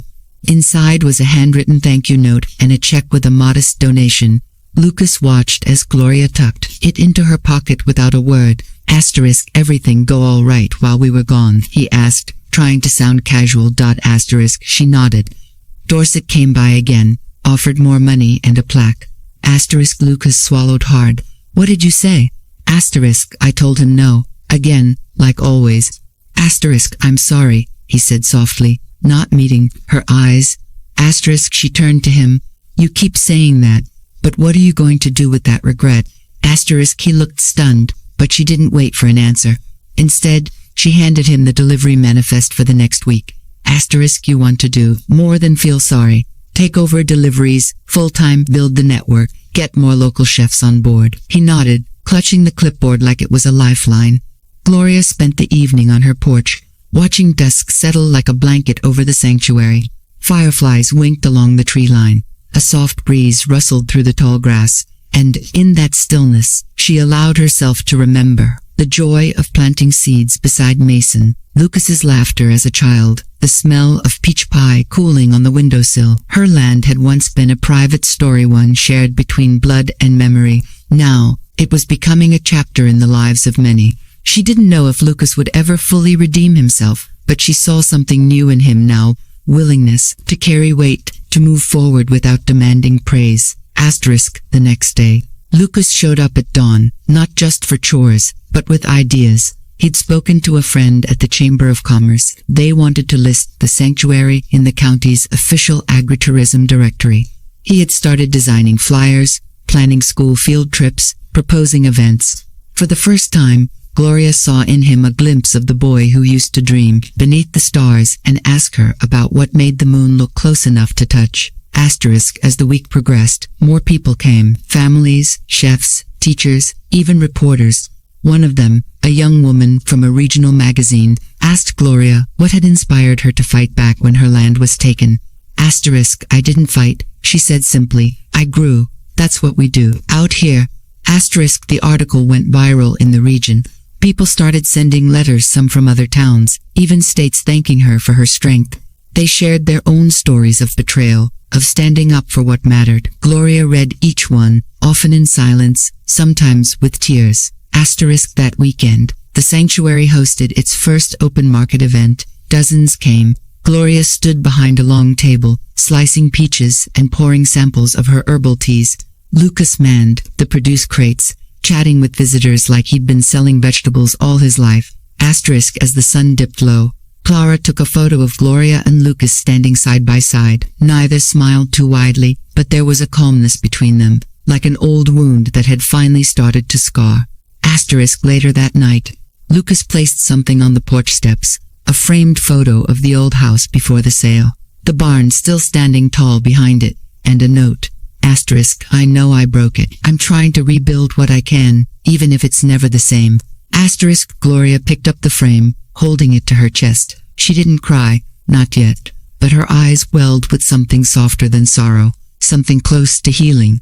Inside was a handwritten thank you note and a check with a modest donation. Lucas watched as Gloria tucked it into her pocket without a word. Everything go all right while we were gone? He asked, trying to sound casual. She nodded. Dorset came by again, offered more money and a plaque. Lucas swallowed hard. What did you say? I told him no. Again, like always. I'm sorry, he said softly, not meeting her eyes. She turned to him. You keep saying that, but what are you going to do with that regret? He looked stunned, but she didn't wait for an answer. Instead, she handed him the delivery manifest for the next week. You want to do more than feel sorry. Take over deliveries, full-time, build the network, get more local chefs on board. He nodded, clutching the clipboard like it was a lifeline. Gloria spent the evening on her porch, watching dusk settle like a blanket over the sanctuary. Fireflies winked along the tree line. A soft breeze rustled through the tall grass, and in that stillness, she allowed herself to remember the joy of planting seeds beside Mason, Lucas's laughter as a child, the smell of peach pie cooling on the windowsill. Her land had once been a private story, one shared between blood and memory. Now, it was becoming a chapter in the lives of many. She didn't know if Lucas would ever fully redeem himself, but she saw something new in him now, willingness to carry weight, to move forward without demanding praise. The next day, Lucas showed up at dawn, not just for chores, but with ideas. He'd spoken to a friend at the Chamber of Commerce. They wanted to list the sanctuary in the county's official agritourism directory. He had started designing flyers, planning school field trips, proposing events. For the first time, Gloria saw in him a glimpse of the boy who used to dream beneath the stars and ask her about what made the moon look close enough to touch. As the week progressed, more people came. Families, chefs, teachers, even reporters. One of them, a young woman from a regional magazine, asked Gloria what had inspired her to fight back when her land was taken. I didn't fight, she said simply. I grew. That's what we do. Out here. The article went viral in the region. People started sending letters, some from other towns, even states, thanking her for her strength. They shared their own stories of betrayal, of standing up for what mattered. Gloria read each one, often in silence, sometimes with tears. That weekend, the sanctuary hosted its first open market event. Dozens came. Gloria stood behind a long table, slicing peaches and pouring samples of her herbal teas. Lucas manned the produce crates, chatting with visitors like he'd been selling vegetables all his life. As the sun dipped low, Clara took a photo of Gloria and Lucas standing side by side. Neither smiled too widely, but there was a calmness between them, like an old wound that had finally started to scar. Later that night, Lucas placed something on the porch steps, a framed photo of the old house before the sale, the barn still standing tall behind it, and a note. I know I broke it. I'm trying to rebuild what I can, even if it's never the same. Gloria picked up the frame, holding it to her chest. She didn't cry, not yet, but her eyes welled with something softer than sorrow, something close to healing.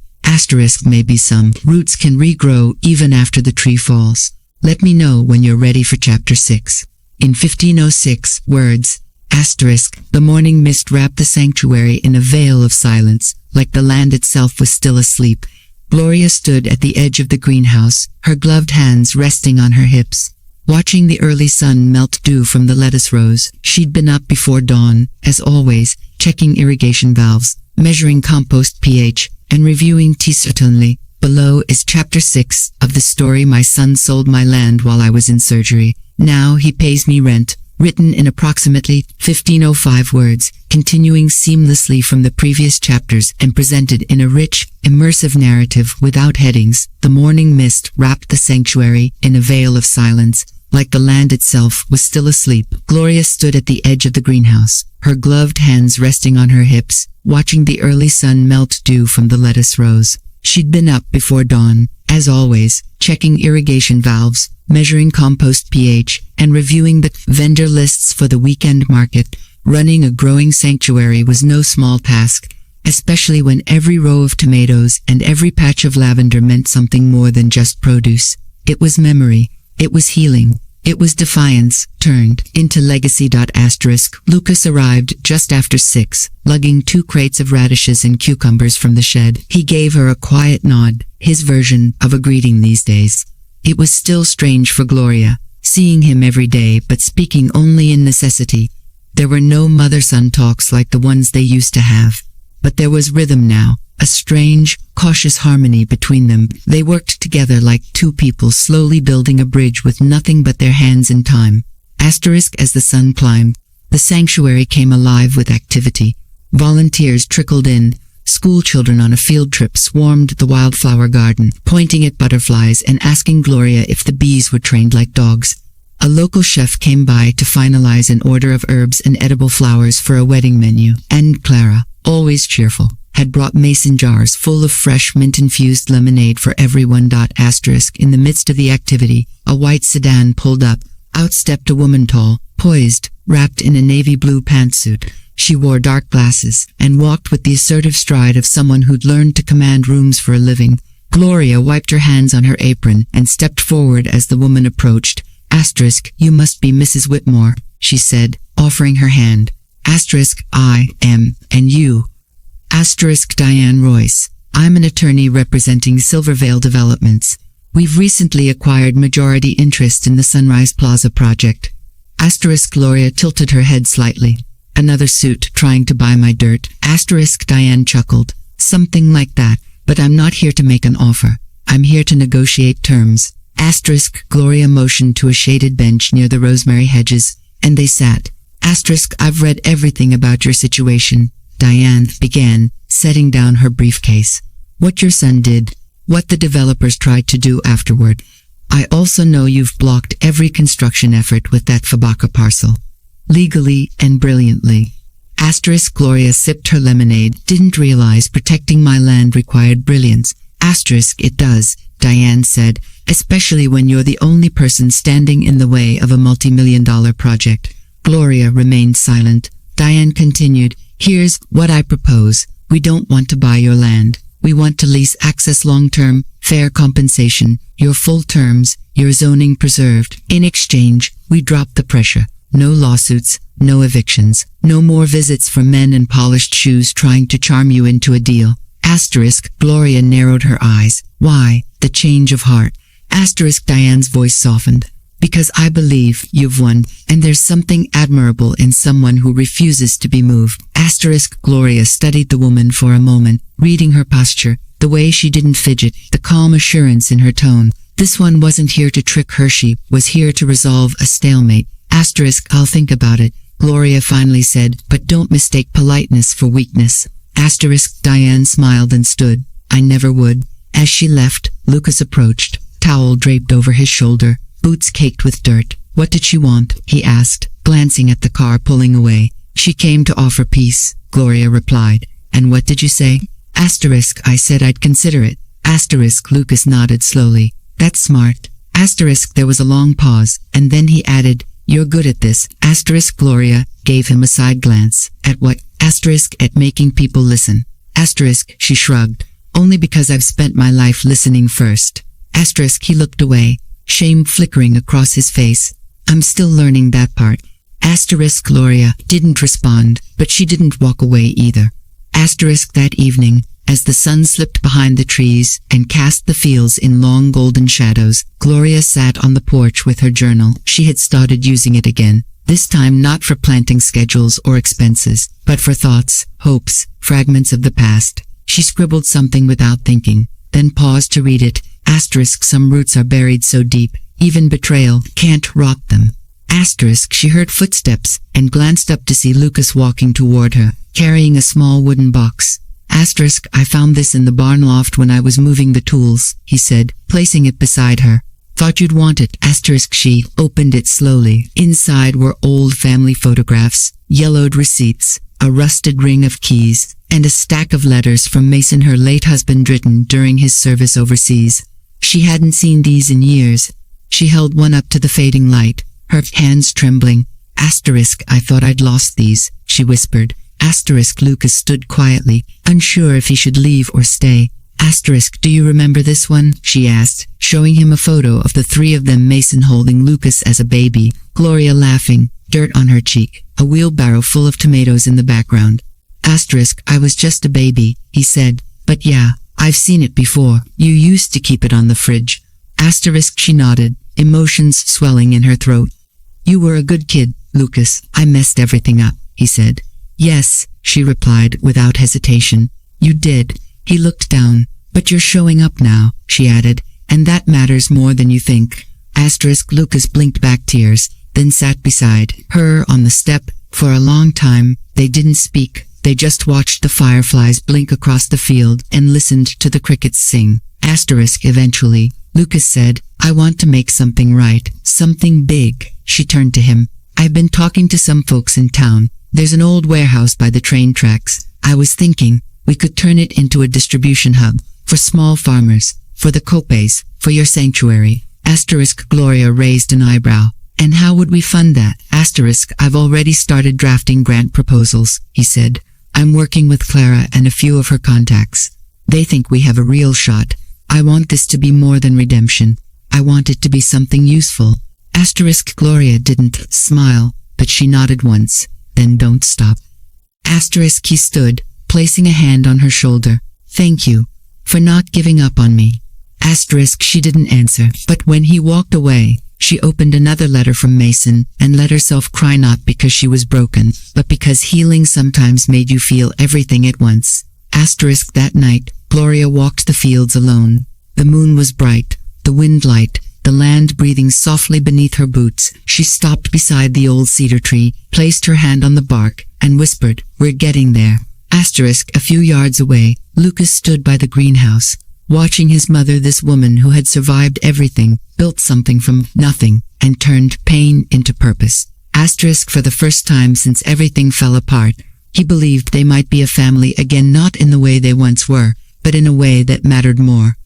Maybe some roots can regrow even after the tree falls. Let me know when you're ready for chapter 6. In 1506 words, the morning mist wrapped the sanctuary in a veil of silence, like the land itself was still asleep. Gloria stood at the edge of the greenhouse, her gloved hands resting on her hips, watching the early sun melt dew from the lettuce rows. She'd been up before dawn, as always, checking irrigation valves, measuring compost pH, and reviewing certainly. Below is chapter 6 of the story My Son Sold My Land While I Was in Surgery. Now he pays me rent, written in approximately 1505 words, continuing seamlessly from the previous chapters and presented in a rich, immersive narrative without headings. The morning mist wrapped the sanctuary in a veil of silence, like the land itself was still asleep. Gloria stood at the edge of the greenhouse, her gloved hands resting on her hips, watching the early sun melt dew from the lettuce rows. She'd been up before dawn, as always, checking irrigation valves, measuring compost pH, and reviewing the vendor lists for the weekend market. Running a growing sanctuary was no small task, especially when every row of tomatoes and every patch of lavender meant something more than just produce. It was memory. It was healing. It was defiance, turned into legacy. Lucas arrived just after 6, lugging 2 crates of radishes and cucumbers from the shed. He gave her a quiet nod, his version of a greeting these days. It was still strange for Gloria, seeing him every day but speaking only in necessity. There were no mother-son talks like the ones they used to have. But there was rhythm now, a strange, cautious harmony between them. They worked together like 2 people slowly building a bridge with nothing but their hands and time. As the sun climbed, the sanctuary came alive with activity. Volunteers trickled in. School children on a field trip swarmed the wildflower garden, pointing at butterflies and asking Gloria if the bees were trained like dogs. A local chef came by to finalize an order of herbs and edible flowers for a wedding menu, and Clara, always cheerful, had brought mason jars full of fresh mint-infused lemonade for everyone. In the midst of the activity, a white sedan pulled up. Out stepped a woman tall, poised, wrapped in a navy blue pantsuit. She wore dark glasses and walked with the assertive stride of someone who'd learned to command rooms for a living. Gloria wiped her hands on her apron and stepped forward as the woman approached. You must be Mrs. Whitmore, she said, offering her hand. I am, and you? Diane Royce. I'm an attorney representing Silvervale Developments. We've recently acquired majority interest in the Sunrise Plaza project. Gloria tilted her head slightly. Another suit trying to buy my dirt. Diane chuckled. Something like that, but I'm not here to make an offer. I'm here to negotiate terms. Asterisk, Gloria motioned to a shaded bench near the rosemary hedges, and they sat. Asterisk, I've read everything about your situation, Diane began, setting down her briefcase. What your son did, what the developers tried to do afterward. I also know you've blocked every construction effort with that Fabaka parcel. Legally and brilliantly. Asterisk, Gloria sipped her lemonade, didn't realize protecting my land required brilliance. Asterisk, it does, Diane said, especially when you're the only person standing in the way of a multi-million-dollar project. Gloria remained silent. Diane continued, here's what I propose. We don't want to buy your land. We want to lease access long-term, fair compensation, your full terms, your zoning preserved. In exchange, we drop the pressure. No lawsuits, no evictions, no more visits from men in polished shoes trying to charm you into a deal. Asterisk, Gloria narrowed her eyes. Why, the change of heart? Asterisk, Diane's voice softened. Because I believe you've won, and there's something admirable in someone who refuses to be moved. Asterisk, Gloria studied the woman for a moment, reading her posture, the way she didn't fidget, the calm assurance in her tone. This one wasn't here to trick her, she was here to resolve a stalemate. Asterisk, I'll think about it, Gloria finally said, but don't mistake politeness for weakness. Asterisk, Diane smiled and stood. I never would. As she left, Lucas approached, towel draped over his shoulder, boots caked with dirt. What did she want? He asked, glancing at the car pulling away. She came to offer peace, Gloria replied. And what did you say? Asterisk, I said I'd consider it. Asterisk, Lucas nodded slowly. That's smart. Asterisk, there was a long pause, and then he added, you're good at this. Asterisk, Gloria gave him a side glance. At what? Asterisk, at making people listen. Asterisk, she shrugged. Only because I've spent my life listening first. Asterisk, he looked away, shame flickering across his face. I'm still learning that part. Asterisk, Gloria didn't respond, but she didn't walk away either. Asterisk, that evening, as the sun slipped behind the trees and cast the fields in long golden shadows, Gloria sat on the porch with her journal. She had started using it again, this time not for planting schedules or expenses, but for thoughts, hopes, fragments of the past. She scribbled something without thinking, then paused to read it. Asterisk, some roots are buried so deep, even betrayal can't rot them. Asterisk, she heard footsteps and glanced up to see Lucas walking toward her, carrying a small wooden box. Asterisk, I found this in the barn loft when I was moving the tools, he said, placing it beside her. Thought you'd want it. Asterisk, she opened it slowly. Inside were old family photographs, yellowed receipts, a rusted ring of keys, and a stack of letters from Mason her late husband written during his service overseas. She hadn't seen these in years. She held one up to the fading light, her hands trembling. Asterisk, I thought I'd lost these, she whispered. Asterisk, Lucas stood quietly, unsure if he should leave or stay. Asterisk, do you remember this one? She asked, showing him a photo of the three of them, Mason holding Lucas as a baby, Gloria laughing, dirt on her cheek, a wheelbarrow full of tomatoes in the background. Asterisk, I was just a baby, he said, but yeah, I've seen it before. You used to keep it on the fridge. Asterisk, she nodded, emotions swelling in her throat. You were a good kid, Lucas. I messed everything up, he said. Yes, she replied without hesitation. You did. He looked down. But you're showing up now, she added, and that matters more than you think. Asterisk, Lucas blinked back tears, then sat beside her on the step. For a long time, they didn't speak. They just watched the fireflies blink across the field and listened to the crickets sing. Asterisk, eventually, Lucas said, I want to make something right, something big. She turned to him. I've been talking to some folks in town. There's an old warehouse by the train tracks. I was thinking we could turn it into a distribution hub for small farmers, for the Copes, for your sanctuary. Asterisk, Gloria raised an eyebrow. And how would we fund that? Asterisk, I've already started drafting grant proposals, he said. I'm working with Clara and a few of her contacts. They think we have a real shot. I want this to be more than redemption. I want it to be something useful. Asterisk, Gloria didn't smile, but she nodded once. Then don't stop. Asterisk, he stood, placing a hand on her shoulder. Thank you for not giving up on me. Asterisk, she didn't answer, but when he walked away, she opened another letter from Mason and let herself cry, not because she was broken, but because healing sometimes made you feel everything at once. Asterisk, that night, Gloria walked the fields alone. The moon was bright, the wind light, the land breathing softly beneath her boots. She stopped beside the old cedar tree, placed her hand on the bark, and whispered, "We're getting there." A few yards away, Lucas stood by the greenhouse, watching his mother, this woman who had survived everything, built something from nothing, and turned pain into purpose. For the first time since everything fell apart, he believed they might be a family again, not in the way they once were, but in a way that mattered more.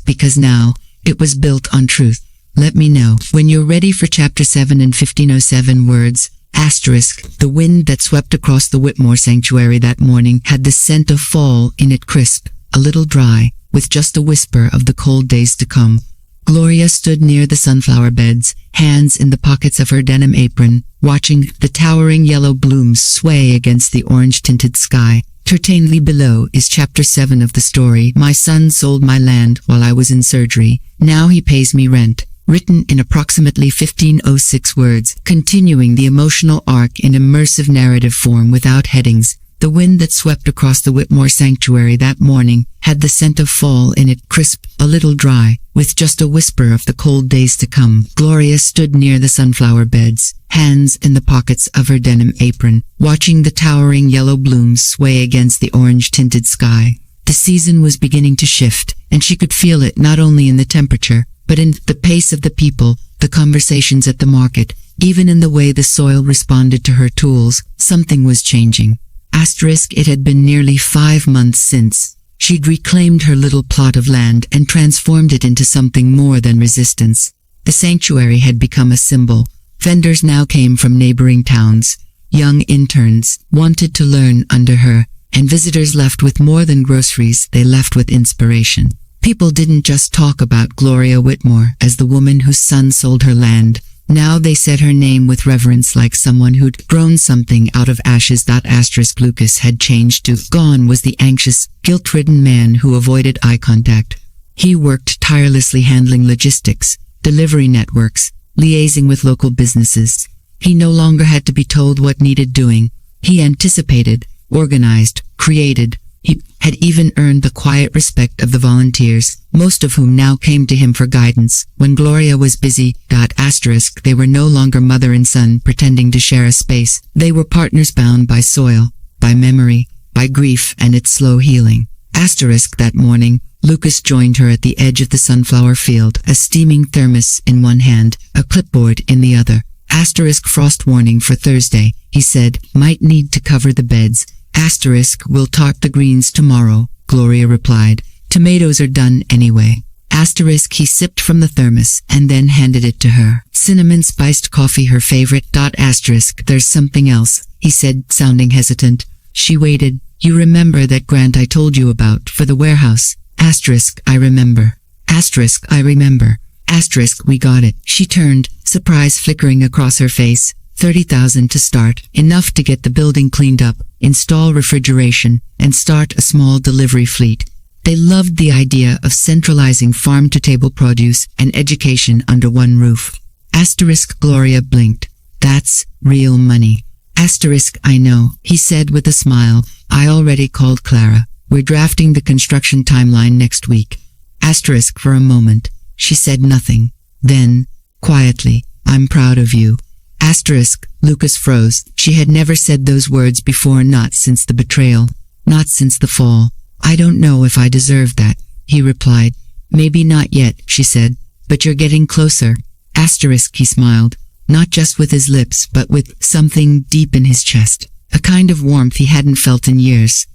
Because now, it was built on truth. Let me know when you're ready for Chapter 7 in 1507 words. The wind that swept across the Whitmore sanctuary that morning had the scent of fall in it, crisp, a little dry, with just a whisper of the cold days to come. Gloria stood near the sunflower beds, hands in the pockets of her denim apron, watching the towering yellow blooms sway against the orange-tinted sky. Certainly below is Chapter 7 of the story. My son sold my land while I was in surgery. Now he pays me rent. Written in approximately 1506 words, continuing the emotional arc in immersive narrative form without headings. The wind that swept across the Whitmore sanctuary that morning had the scent of fall in it, crisp, a little dry, with just a whisper of the cold days to come. Gloria stood near the sunflower beds, hands in the pockets of her denim apron, watching the towering yellow blooms sway against the orange-tinted sky. The season was beginning to shift, and she could feel it not only in the temperature, but in the pace of the people, the conversations at the market, even in the way the soil responded to her tools. Something was changing. It had been nearly 5 months since she'd reclaimed her little plot of land and transformed it into something more than resistance. The sanctuary had become a symbol. Vendors now came from neighboring towns. Young interns wanted to learn under her, and visitors left with more than groceries. They left with inspiration. People didn't just talk about Gloria Whitmore as the woman whose son sold her land. Now they said her name with reverence, like someone who'd grown something out of ashes. Lucas had changed too. Gone was the anxious, guilt-ridden man who avoided eye contact. He worked tirelessly handling logistics, delivery networks, liaising with local businesses. He no longer had to be told what needed doing. He anticipated, organized, created. He had even earned the quiet respect of the volunteers, most of whom now came to him for guidance. When Gloria was busy, they were no longer mother and son pretending to share a space. They were partners bound by soil, by memory, by grief and its slow healing. That morning, Lucas joined her at the edge of the sunflower field, a steaming thermos in one hand, a clipboard in the other. Frost warning for Thursday, he said, might need to cover the beds. We'll talk the greens tomorrow, Gloria replied. Tomatoes are done anyway. He sipped from the thermos and then handed it to her. Cinnamon spiced coffee, her favorite. There's something else, he said, sounding hesitant. She waited. You remember that grant I told you about for the warehouse? I remember. I remember. We got it. She turned, surprise flickering across her face. 30,000 to start, enough to get the building cleaned up, install refrigeration, and start a small delivery fleet. They loved the idea of centralizing farm-to-table produce and education under one roof. Gloria blinked. That's real money. I know, he said with a smile. I already called Clara. We're drafting the construction timeline next week. For a moment, she said nothing. Then, quietly, I'm proud of you. Lucas froze. She had never said those words before, not since the betrayal, not since the fall. I don't know if I deserve that, he replied. Maybe not yet, she said, but you're getting closer. He smiled, not just with his lips but with something deep in his chest, a kind of warmth he hadn't felt in years.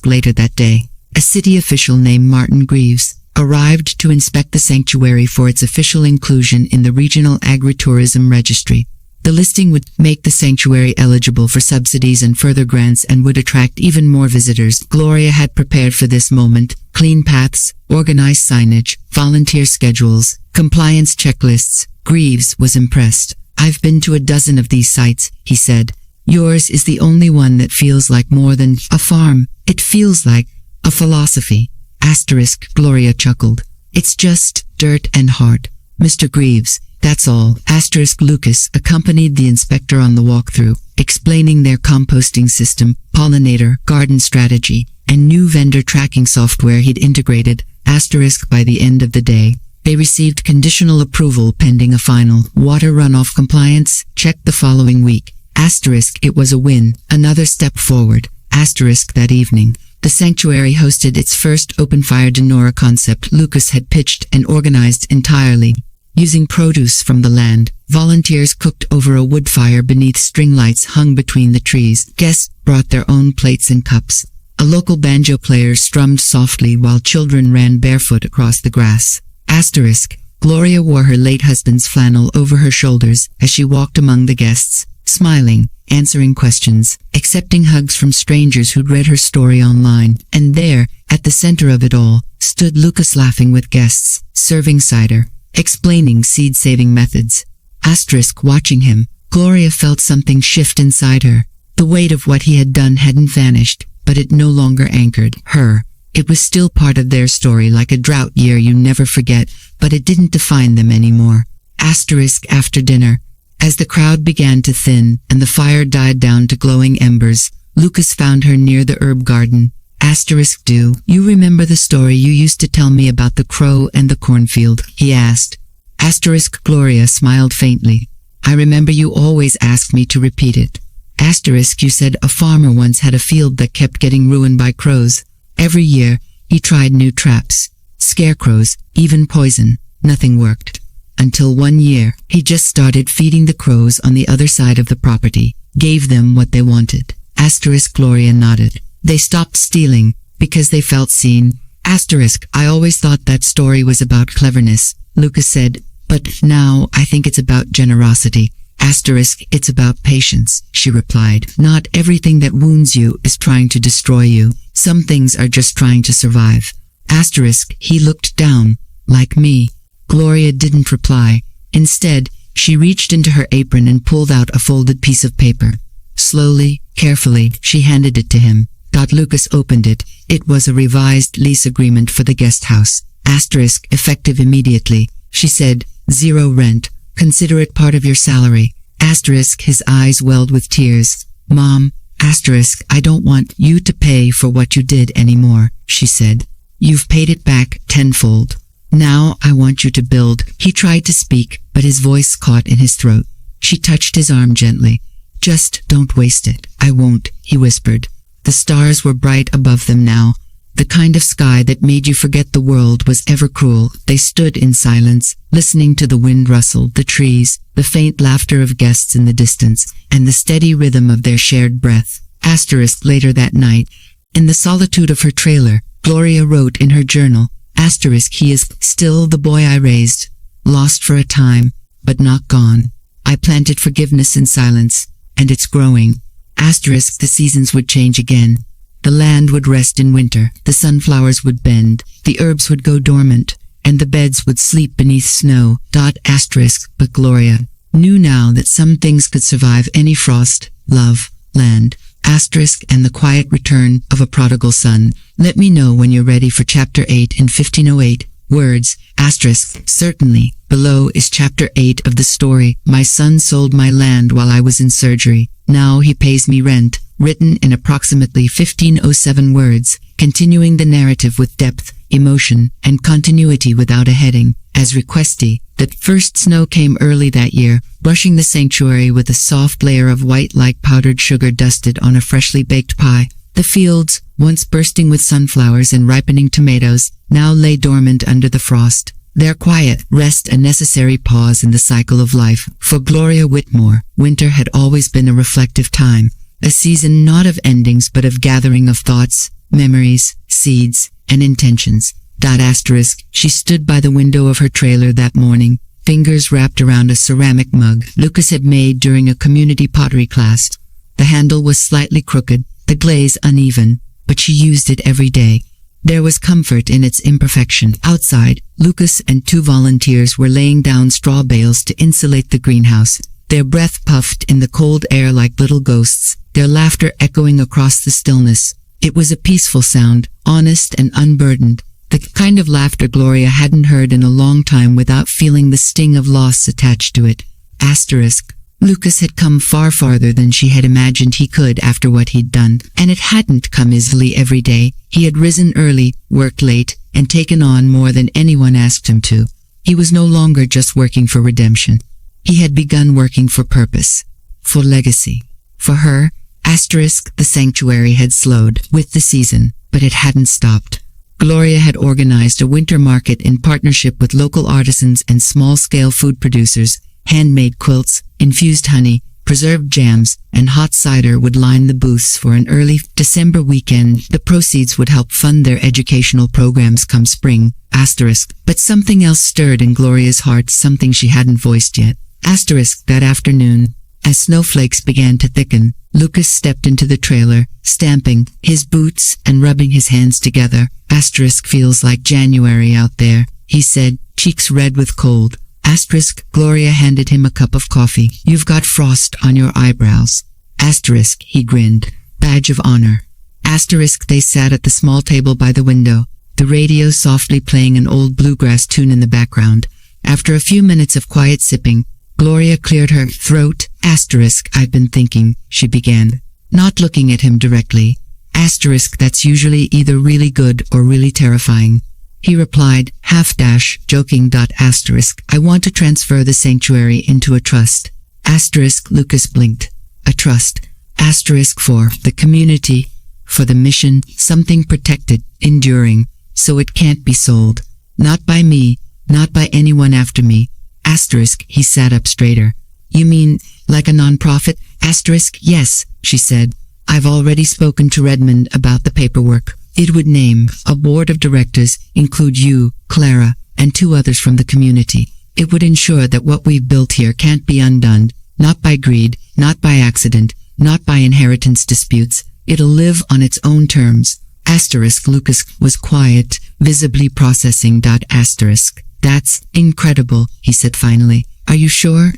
Later that day, a city official named Martin Greaves arrived to inspect the sanctuary for its official inclusion in the Regional Agritourism Registry. The listing would make the sanctuary eligible for subsidies and further grants and would attract even more visitors. Gloria had prepared for this moment: clean paths, organized signage, volunteer schedules, compliance checklists. Greaves was impressed. I've been to a dozen of these sites, he said. Yours is the only one that feels like more than a farm. It feels like a philosophy. Gloria chuckled. It's just dirt and heart, Mr. Greaves. That's all. Lucas accompanied the inspector on the walkthrough, explaining their composting system, pollinator, garden strategy, and new vendor tracking software he'd integrated. By the end of the day, they received conditional approval pending a final water runoff compliance check the following week. It was a win, another step forward. That evening, the sanctuary hosted its first open-fire menorah concept Lucas had pitched and organized entirely. Using produce from the land, volunteers cooked over a wood fire beneath string lights hung between the trees. Guests brought their own plates and cups. A local banjo player strummed softly while children ran barefoot across the grass. Gloria wore her late husband's flannel over her shoulders as she walked among the guests, smiling, answering questions, accepting hugs from strangers who'd read her story online. And there, at the center of it all, stood Lucas laughing with guests, serving cider, explaining seed-saving methods. Watching him, Gloria felt something shift inside her. The weight of what he had done hadn't vanished, but it no longer anchored her. It was still part of their story, like a drought year you never forget, but it didn't define them anymore. After dinner, as the crowd began to thin and the fire died down to glowing embers, Lucas found her near the herb garden. Do you remember the story you used to tell me about the crow and the cornfield? He asked. Gloria smiled faintly. I remember you always asked me to repeat it. You said a farmer once had a field that kept getting ruined by crows. Every year, he tried new traps, scarecrows, even poison. Nothing worked. Until one year, he just started feeding the crows on the other side of the property, gave them what they wanted. Gloria nodded. They stopped stealing, because they felt seen. I always thought that story was about cleverness, Lucas said, but now I think it's about generosity. It's about patience, she replied. Not everything that wounds you is trying to destroy you. Some things are just trying to survive. He looked down, like me. Gloria didn't reply. Instead, she reached into her apron and pulled out a folded piece of paper. Slowly, carefully, she handed it to him. Lucas opened it. It was a revised lease agreement for the guest house. Effective immediately. She said, 0 rent. Consider it part of your salary. His eyes welled with tears. Mom, I don't want you to pay for what you did anymore, she said. You've paid it back tenfold. Now I want you to build. He tried to speak, but his voice caught in his throat. She touched his arm gently. Just don't waste it. I won't, he whispered. The stars were bright above them now. The kind of sky that made you forget the world was ever cruel. They stood in silence, listening to the wind rustle, the trees, the faint laughter of guests in the distance, and the steady rhythm of their shared breath. Later that night, in the solitude of her trailer, Gloria wrote in her journal, he is still the boy I raised, lost for a time, but not gone. I planted forgiveness in silence, and it's growing. The seasons would change again. The land would rest in winter, the sunflowers would bend, the herbs would go dormant, and the beds would sleep beneath snow. But Gloria knew now that some things could survive any frost, love, land, and the quiet return of a prodigal son. Let me know when you're ready for Chapter 8 in 1508. Words, certainly. Below is Chapter 8 of the story. My son sold my land while I was in surgery. Now he pays me rent. Written in approximately 1507 words, continuing the narrative with depth, emotion, and continuity without a heading. As requestee, that first snow came early that year, brushing the sanctuary with a soft layer of white like powdered sugar dusted on a freshly baked pie. The fields, once bursting with sunflowers and ripening tomatoes, now lay dormant under the frost. Their quiet rest a necessary pause in the cycle of life. For Gloria Whitmore, winter had always been a reflective time. A season not of endings but of gathering of thoughts, memories, seeds, and intentions. She stood by the window of her trailer that morning, fingers wrapped around a ceramic mug Lucas had made during a community pottery class. The handle was slightly crooked, the glaze uneven, but she used it every day. There was comfort in its imperfection. Outside, Lucas and 2 volunteers were laying down straw bales to insulate the greenhouse. Their breath puffed in the cold air like little ghosts, their laughter echoing across the stillness. It was a peaceful sound, honest and unburdened, the kind of laughter Gloria hadn't heard in a long time without feeling the sting of loss attached to it. Lucas had come far farther than she had imagined he could after what he'd done, and it hadn't come easily every day. He had risen early, worked late, and taken on more than anyone asked him to. He was no longer just working for redemption. He had begun working for purpose, for legacy. For her, the sanctuary had slowed with the season, but it hadn't stopped. Gloria had organized a winter market in partnership with local artisans and small-scale food producers. Handmade quilts, infused honey, preserved jams, and hot cider would line the booths for an early December weekend. The proceeds would help fund their educational programs come spring. But something else stirred in Gloria's heart, something she hadn't voiced yet. That afternoon, as snowflakes began to thicken, Lucas stepped into the trailer, stamping his boots and rubbing his hands together. Feels like January out there, he said, cheeks red with cold. Gloria handed him a cup of coffee. You've got frost on your eyebrows. He grinned. Badge of honor. They sat at the small table by the window, the radio softly playing an old bluegrass tune in the background. After a few minutes of quiet sipping, Gloria cleared her throat. I've been thinking, she began, not looking at him directly. That's usually either really good or really terrifying. He replied, joking. I want to transfer the sanctuary into a trust. Lucas blinked. A trust. For the community, for the mission, something protected, enduring, so it can't be sold. Not by me, not by anyone after me. He sat up straighter. You mean, like a non-profit? Yes, she said. I've already spoken to Redmond about the paperwork. It would name a board of directors, include you, Clara, and 2 others from the community. It would ensure that what we've built here can't be undone, not by greed, not by accident, not by inheritance disputes. It'll live on its own terms. Lucas was quiet, visibly processing. That's incredible, he said finally. Are you sure?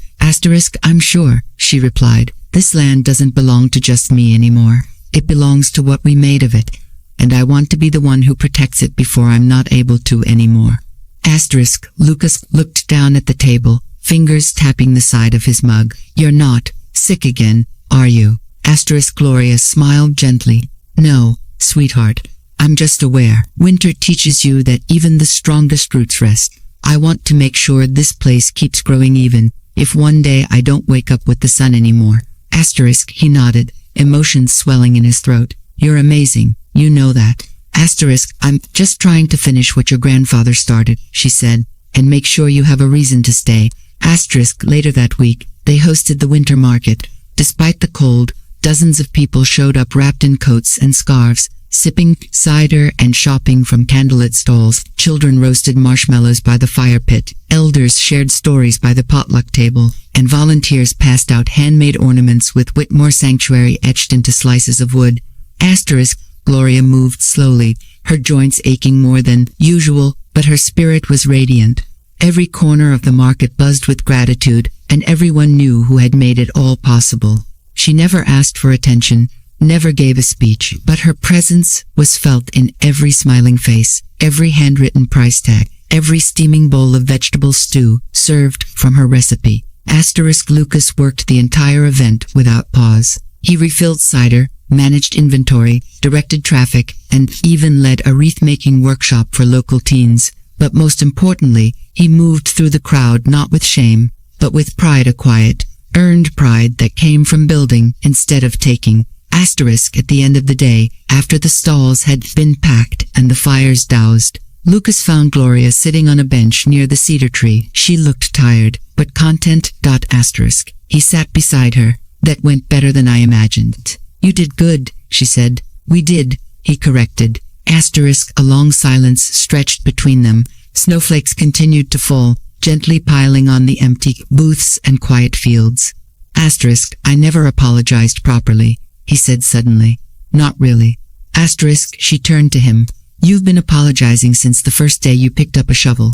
I'm sure, she replied. This land doesn't belong to just me anymore. It belongs to what we made of it. And I want to be the one who protects it before I'm not able to anymore. Lucas looked down at the table, fingers tapping the side of his mug. You're not sick again, are you? Gloria smiled gently. No, sweetheart. I'm just aware. Winter teaches you that even the strongest roots rest. I want to make sure this place keeps growing even if one day I don't wake up with the sun anymore. He nodded, emotions swelling in his throat. You're amazing, you know that. I'm just trying to finish what your grandfather started, she said, and make sure you have a reason to stay. Later that week, they hosted the winter market. Despite the cold, dozens of people showed up wrapped in coats and scarves, sipping cider and shopping from candlelit stalls. Children roasted marshmallows by the fire pit, elders shared stories by the potluck table, and volunteers passed out handmade ornaments with Whitmore Sanctuary etched into slices of wood. Gloria moved slowly, her joints aching more than usual, but her spirit was radiant. Every corner of the market buzzed with gratitude, and everyone knew who had made it all possible. She never asked for attention, never gave a speech, but her presence was felt in every smiling face, every handwritten price tag, every steaming bowl of vegetable stew served from her recipe. Lucas worked the entire event without pause. He refilled cider, managed inventory, directed traffic, and even led a wreath-making workshop for local teens. But most importantly, he moved through the crowd not with shame, but with pride, a quiet, earned pride that came from building instead of taking. At the end of the day, after the stalls had been packed and the fires doused, Lucas found Gloria sitting on a bench near the cedar tree. She looked tired, but content. He sat beside her. That went better than I imagined. You did good, she said. We did, he corrected. A long silence stretched between them. Snowflakes continued to fall, gently piling on the empty booths and quiet fields. I never apologized properly, he said suddenly. Not really. She turned to him. You've been apologizing since the first day you picked up a shovel.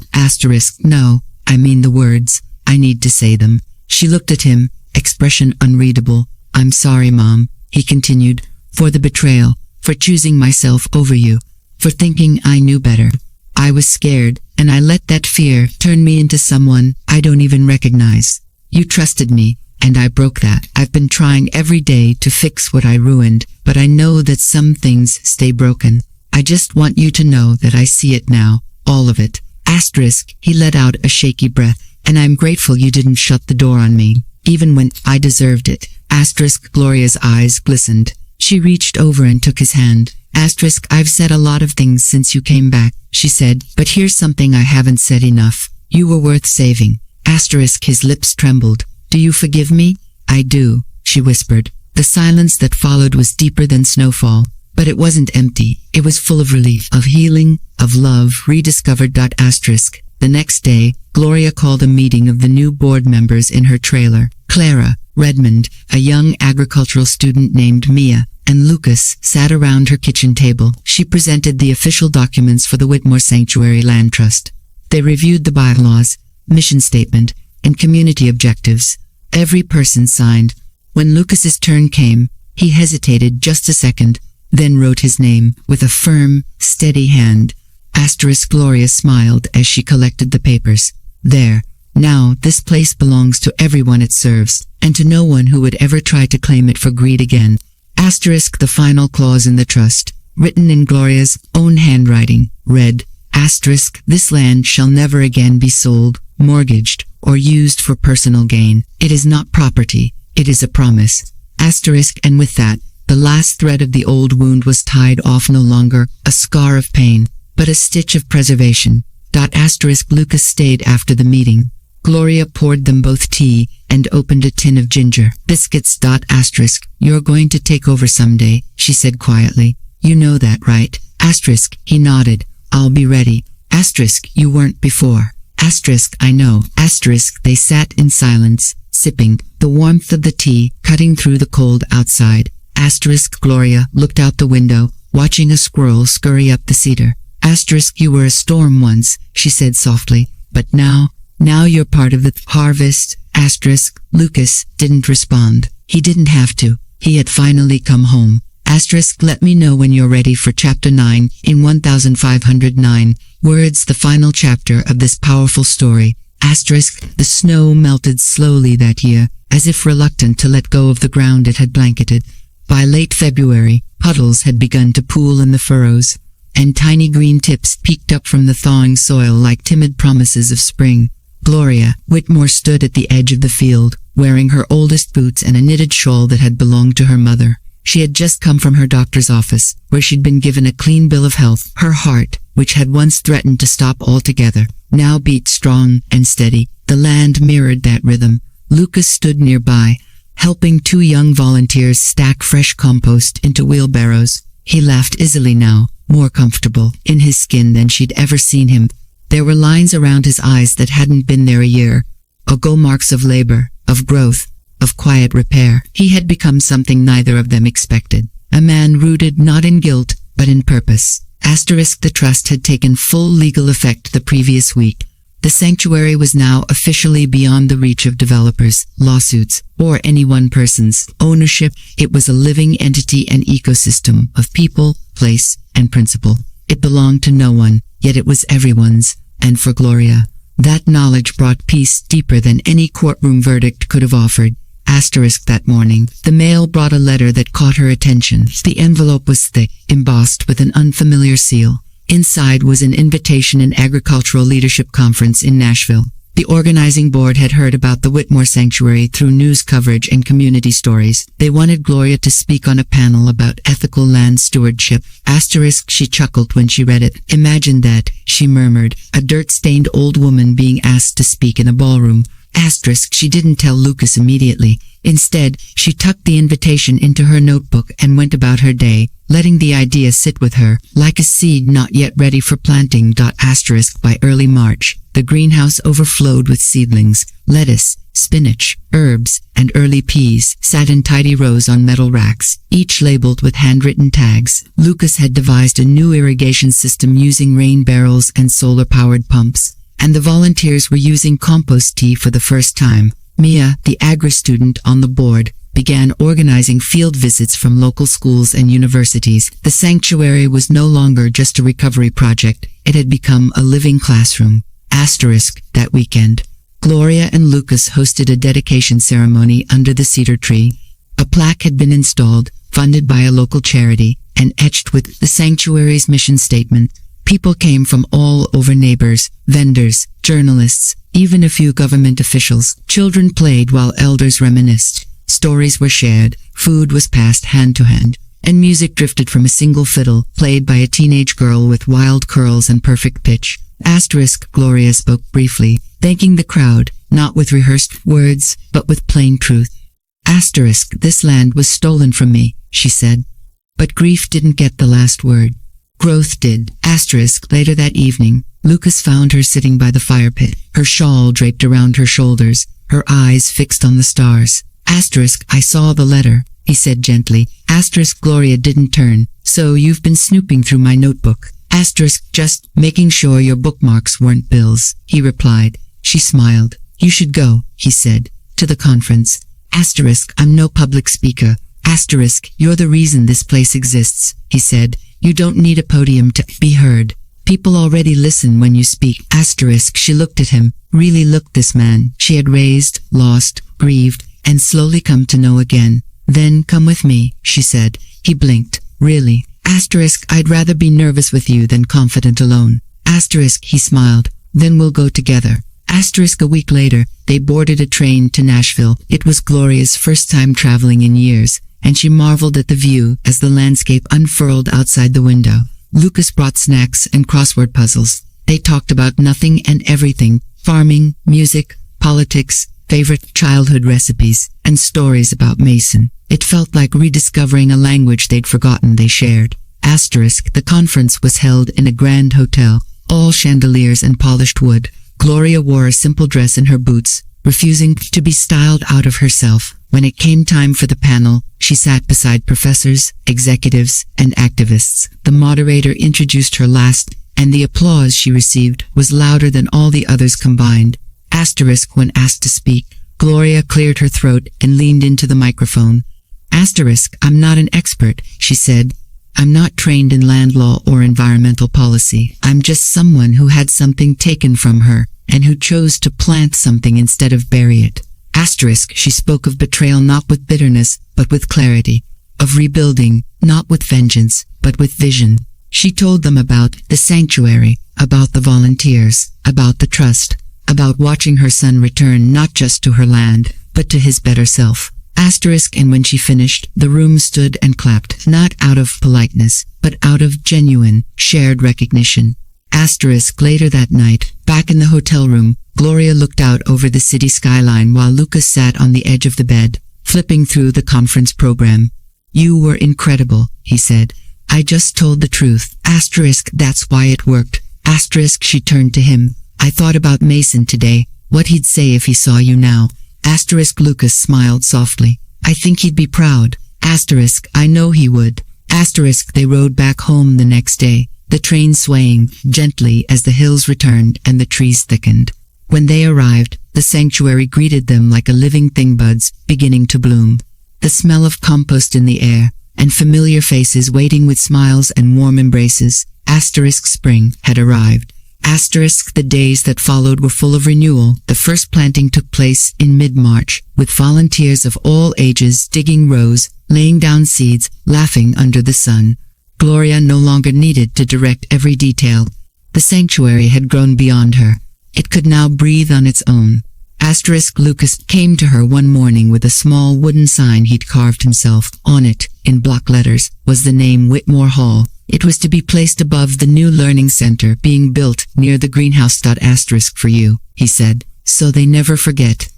No, I mean the words. I need to say them. She looked at him, expression unreadable. I'm sorry, Mom, he continued, for the betrayal, for choosing myself over you, for thinking I knew better. I was scared, and I let that fear turn me into someone I don't even recognize. You trusted me, and I broke that. I've been trying every day to fix what I ruined, but I know that some things stay broken. I just want you to know that I see it now, all of it. Asterisk, he let out a shaky breath. And I'm grateful you didn't shut the door on me, even when I deserved it. Asterisk, Gloria's eyes glistened. She reached over and took his hand. Asterisk, I've said a lot of things since you came back, she said, but here's something I haven't said enough. You were worth saving. Asterisk, his lips trembled. Do you forgive me? I do, she whispered. The silence that followed was deeper than snowfall. But it wasn't empty. It was full of relief, of healing, of love, rediscovered. Asterisk. The next day, Gloria called a meeting of the new board members in her trailer. Clara, Redmond, a young agricultural student named Mia, and Lucas sat around her kitchen table. She presented the official documents for the Whitmore Sanctuary Land Trust. They reviewed the bylaws, mission statement, and community objectives. Every person signed. When Lucas's turn came, he hesitated just a second, then wrote his name with a firm, steady hand. Asterisk, Gloria smiled as she collected the papers. There. Now, this place belongs to everyone it serves, and to no one who would ever try to claim it for greed again. Asterisk, the final clause in the trust, written in Gloria's own handwriting, read, Asterisk, this land shall never again be sold, mortgaged, or used for personal gain. It is not property. It is a promise. Asterisk, and with that, the last thread of the old wound was tied off, no longer a scar of pain, but a stitch of preservation. Asterisk, Lucas stayed after the meeting. Gloria poured them both tea and opened a tin of ginger biscuits. Asterisk, you're going to take over someday, she said quietly. You know that, right? Asterisk, he nodded. I'll be ready. Asterisk, you weren't before. Asterisk, I know. Asterisk, they sat in silence, sipping, the warmth of the tea cutting through the cold outside. Asterisk, Gloria looked out the window, watching a squirrel scurry up the cedar. Asterisk, you were a storm once, she said softly, but now you're part of the harvest. Asterisk, Lucas didn't respond. He didn't have to. He had finally come home. Asterisk, let me know when you're ready for chapter 9 in 1509 words, the final chapter of this powerful story. Asterisk, the snow melted slowly that year, as if reluctant to let go of the ground it had blanketed. By late February, puddles had begun to pool in the furrows, and tiny green tips peeked up from the thawing soil like timid promises of spring. Gloria Whitmore stood at the edge of the field, wearing her oldest boots and a knitted shawl that had belonged to her mother. She had just come from her doctor's office, where she'd been given a clean bill of health. Her heart, which had once threatened to stop altogether, now beat strong and steady. The land mirrored that rhythm. Lucas stood nearby, helping two young volunteers stack fresh compost into wheelbarrows. He laughed easily now, more comfortable in his skin than she'd ever seen him. There were lines around his eyes that hadn't been there a year ago, marks of labor, of growth, of quiet repair. He had become something neither of them expected. A man rooted not in guilt, but in purpose. Asterisk, the trust had taken full legal effect the previous week. The sanctuary was now officially beyond the reach of developers, lawsuits, or any one person's ownership. It was a living entity and ecosystem of people, place, and principle. It belonged to no one, yet it was everyone's, and for Gloria, that knowledge brought peace deeper than any courtroom verdict could have offered. Asterisk, that morning, the mail brought a letter that caught her attention. The envelope was thick, embossed with an unfamiliar seal. Inside was an invitation an agricultural leadership conference in Nashville. The organizing board had heard about the Whitmore Sanctuary through news coverage and community stories. They wanted Gloria to speak on a panel about ethical land stewardship. Asterisk, she chuckled when she read it. Imagine that, she murmured, a dirt-stained old woman being asked to speak in a ballroom. Asterisk, she didn't tell Lucas immediately. Instead, she tucked the invitation into her notebook and went about her day, letting the idea sit with her, like a seed not yet ready for planting. Asterisk, by early March, the greenhouse overflowed with seedlings. Lettuce, spinach, herbs, and early peas sat in tidy rows on metal racks, each labeled with handwritten tags. Lucas had devised a new irrigation system using rain barrels and solar-powered pumps, and the volunteers were using compost tea for the first time. Mia, the agri-student on the board, began organizing field visits from local schools and universities. The sanctuary was no longer just a recovery project. It had become a living classroom. Asterisk, that weekend, Gloria and Lucas hosted a dedication ceremony under the cedar tree. A plaque had been installed, funded by a local charity, and etched with the sanctuary's mission statement. People came from all over, neighbors, vendors, journalists, even a few government officials. Children played while elders reminisced. Stories were shared, food was passed hand to hand, and music drifted from a single fiddle, played by a teenage girl with wild curls and perfect pitch. Gloria spoke briefly, thanking the crowd, not with rehearsed words, but with plain truth. This land was stolen from me, she said. But grief didn't get the last word. Growth did. Later that evening, Lucas found her sitting by the fire pit, her shawl draped around her shoulders, her eyes fixed on the stars. I saw the letter, he said gently. Gloria didn't turn. So you've been snooping through my notebook. Just making sure your bookmarks weren't bills, he replied. She smiled. You should go, he said, to the conference. I'm no public speaker. You're the reason this place exists, he said. You don't need a podium to be heard. People already listen when you speak. She looked at him, really looked this man she had raised, lost, grieved, and slowly come to know again. Then come with me, she said. He blinked. Really? I'd rather be nervous with you than confident alone. He smiled. Then we'll go together. A week later, they boarded a train to Nashville. It was Gloria's first time traveling in years, and she marveled at the view as the landscape unfurled outside the window. Lucas brought snacks and crossword puzzles. They talked about nothing and everything: farming, music, politics, favorite childhood recipes, and stories about Mason. It felt like rediscovering a language they'd forgotten they shared. The conference was held in a grand hotel, all chandeliers and polished wood. Gloria wore a simple dress and her boots, refusing to be styled out of herself. When it came time for the panel, she sat beside professors, executives, and activists. The moderator introduced her last, and the applause she received was louder than all the others combined. When asked to speak, Gloria cleared her throat and leaned into the microphone. I'm not an expert, she said. I'm not trained in land law or environmental policy. I'm just someone who had something taken from her, and who chose to plant something instead of bury it. She spoke of betrayal not with bitterness, but with clarity. Of rebuilding, not with vengeance, but with vision. She told them about the sanctuary, about the volunteers, about the trust, about watching her son return not just to her land, but to his better self. And when she finished, the room stood and clapped, not out of politeness, but out of genuine, shared recognition. Later that night, back in the hotel room, Gloria looked out over the city skyline while Lucas sat on the edge of the bed, flipping through the conference program. You were incredible, he said. I just told the truth. That's why it worked. She turned to him. I thought about Mason today, what he'd say if he saw you now. Lucas smiled softly. I think he'd be proud. I know he would. They rode back home the next day, the train swaying gently as the hills returned and the trees thickened. When they arrived, the sanctuary greeted them like a living thing, buds beginning to bloom. The smell of compost in the air, and familiar faces waiting with smiles and warm embraces. Spring had arrived. The days that followed were full of renewal. The first planting took place in mid-March, with volunteers of all ages digging rows, laying down seeds, laughing under the sun. Gloria no longer needed to direct every detail. The sanctuary had grown beyond her. It could now breathe on its own. Lucas came to her one morning with a small wooden sign he'd carved himself. On it, in block letters, was the name Whitmore Hall. It was to be placed above the new learning center being built near the greenhouse. For you, he said, so they never forget.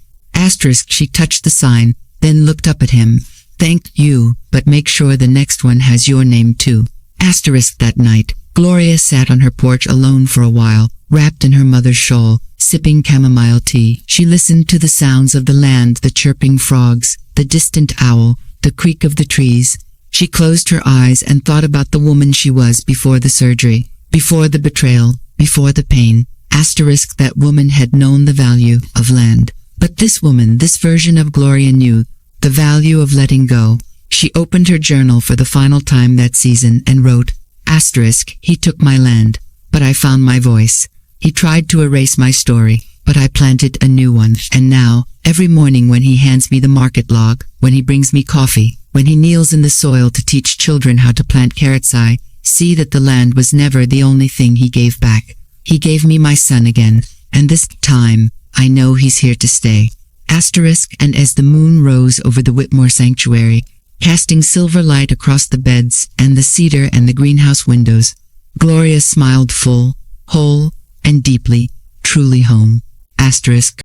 She touched the sign, then looked up at him. Thank you, but make sure the next one has your name too. That night, Gloria sat on her porch alone for a while, wrapped in her mother's shawl, sipping chamomile tea. She listened to the sounds of the land, the chirping frogs, the distant owl, the creak of the trees. She closed her eyes and thought about the woman she was before the surgery, before the betrayal, before the pain. That woman had known the value of land. But this woman, this version of Gloria, knew the value of letting go. She opened her journal for the final time that season and wrote, he took my land, but I found my voice. He tried to erase my story, but I planted a new one. And now, every morning when he hands me the market log, when he brings me coffee, When he kneels in the soil to teach children how to plant carrots, I see that the land was never the only thing he gave back. He gave me my son again, and this time, I know he's here to stay. Asterisk. And as the moon rose over the Whitmore sanctuary, casting silver light across the beds and the cedar and the greenhouse windows, Gloria smiled full, whole, and deeply, truly home. Asterisk.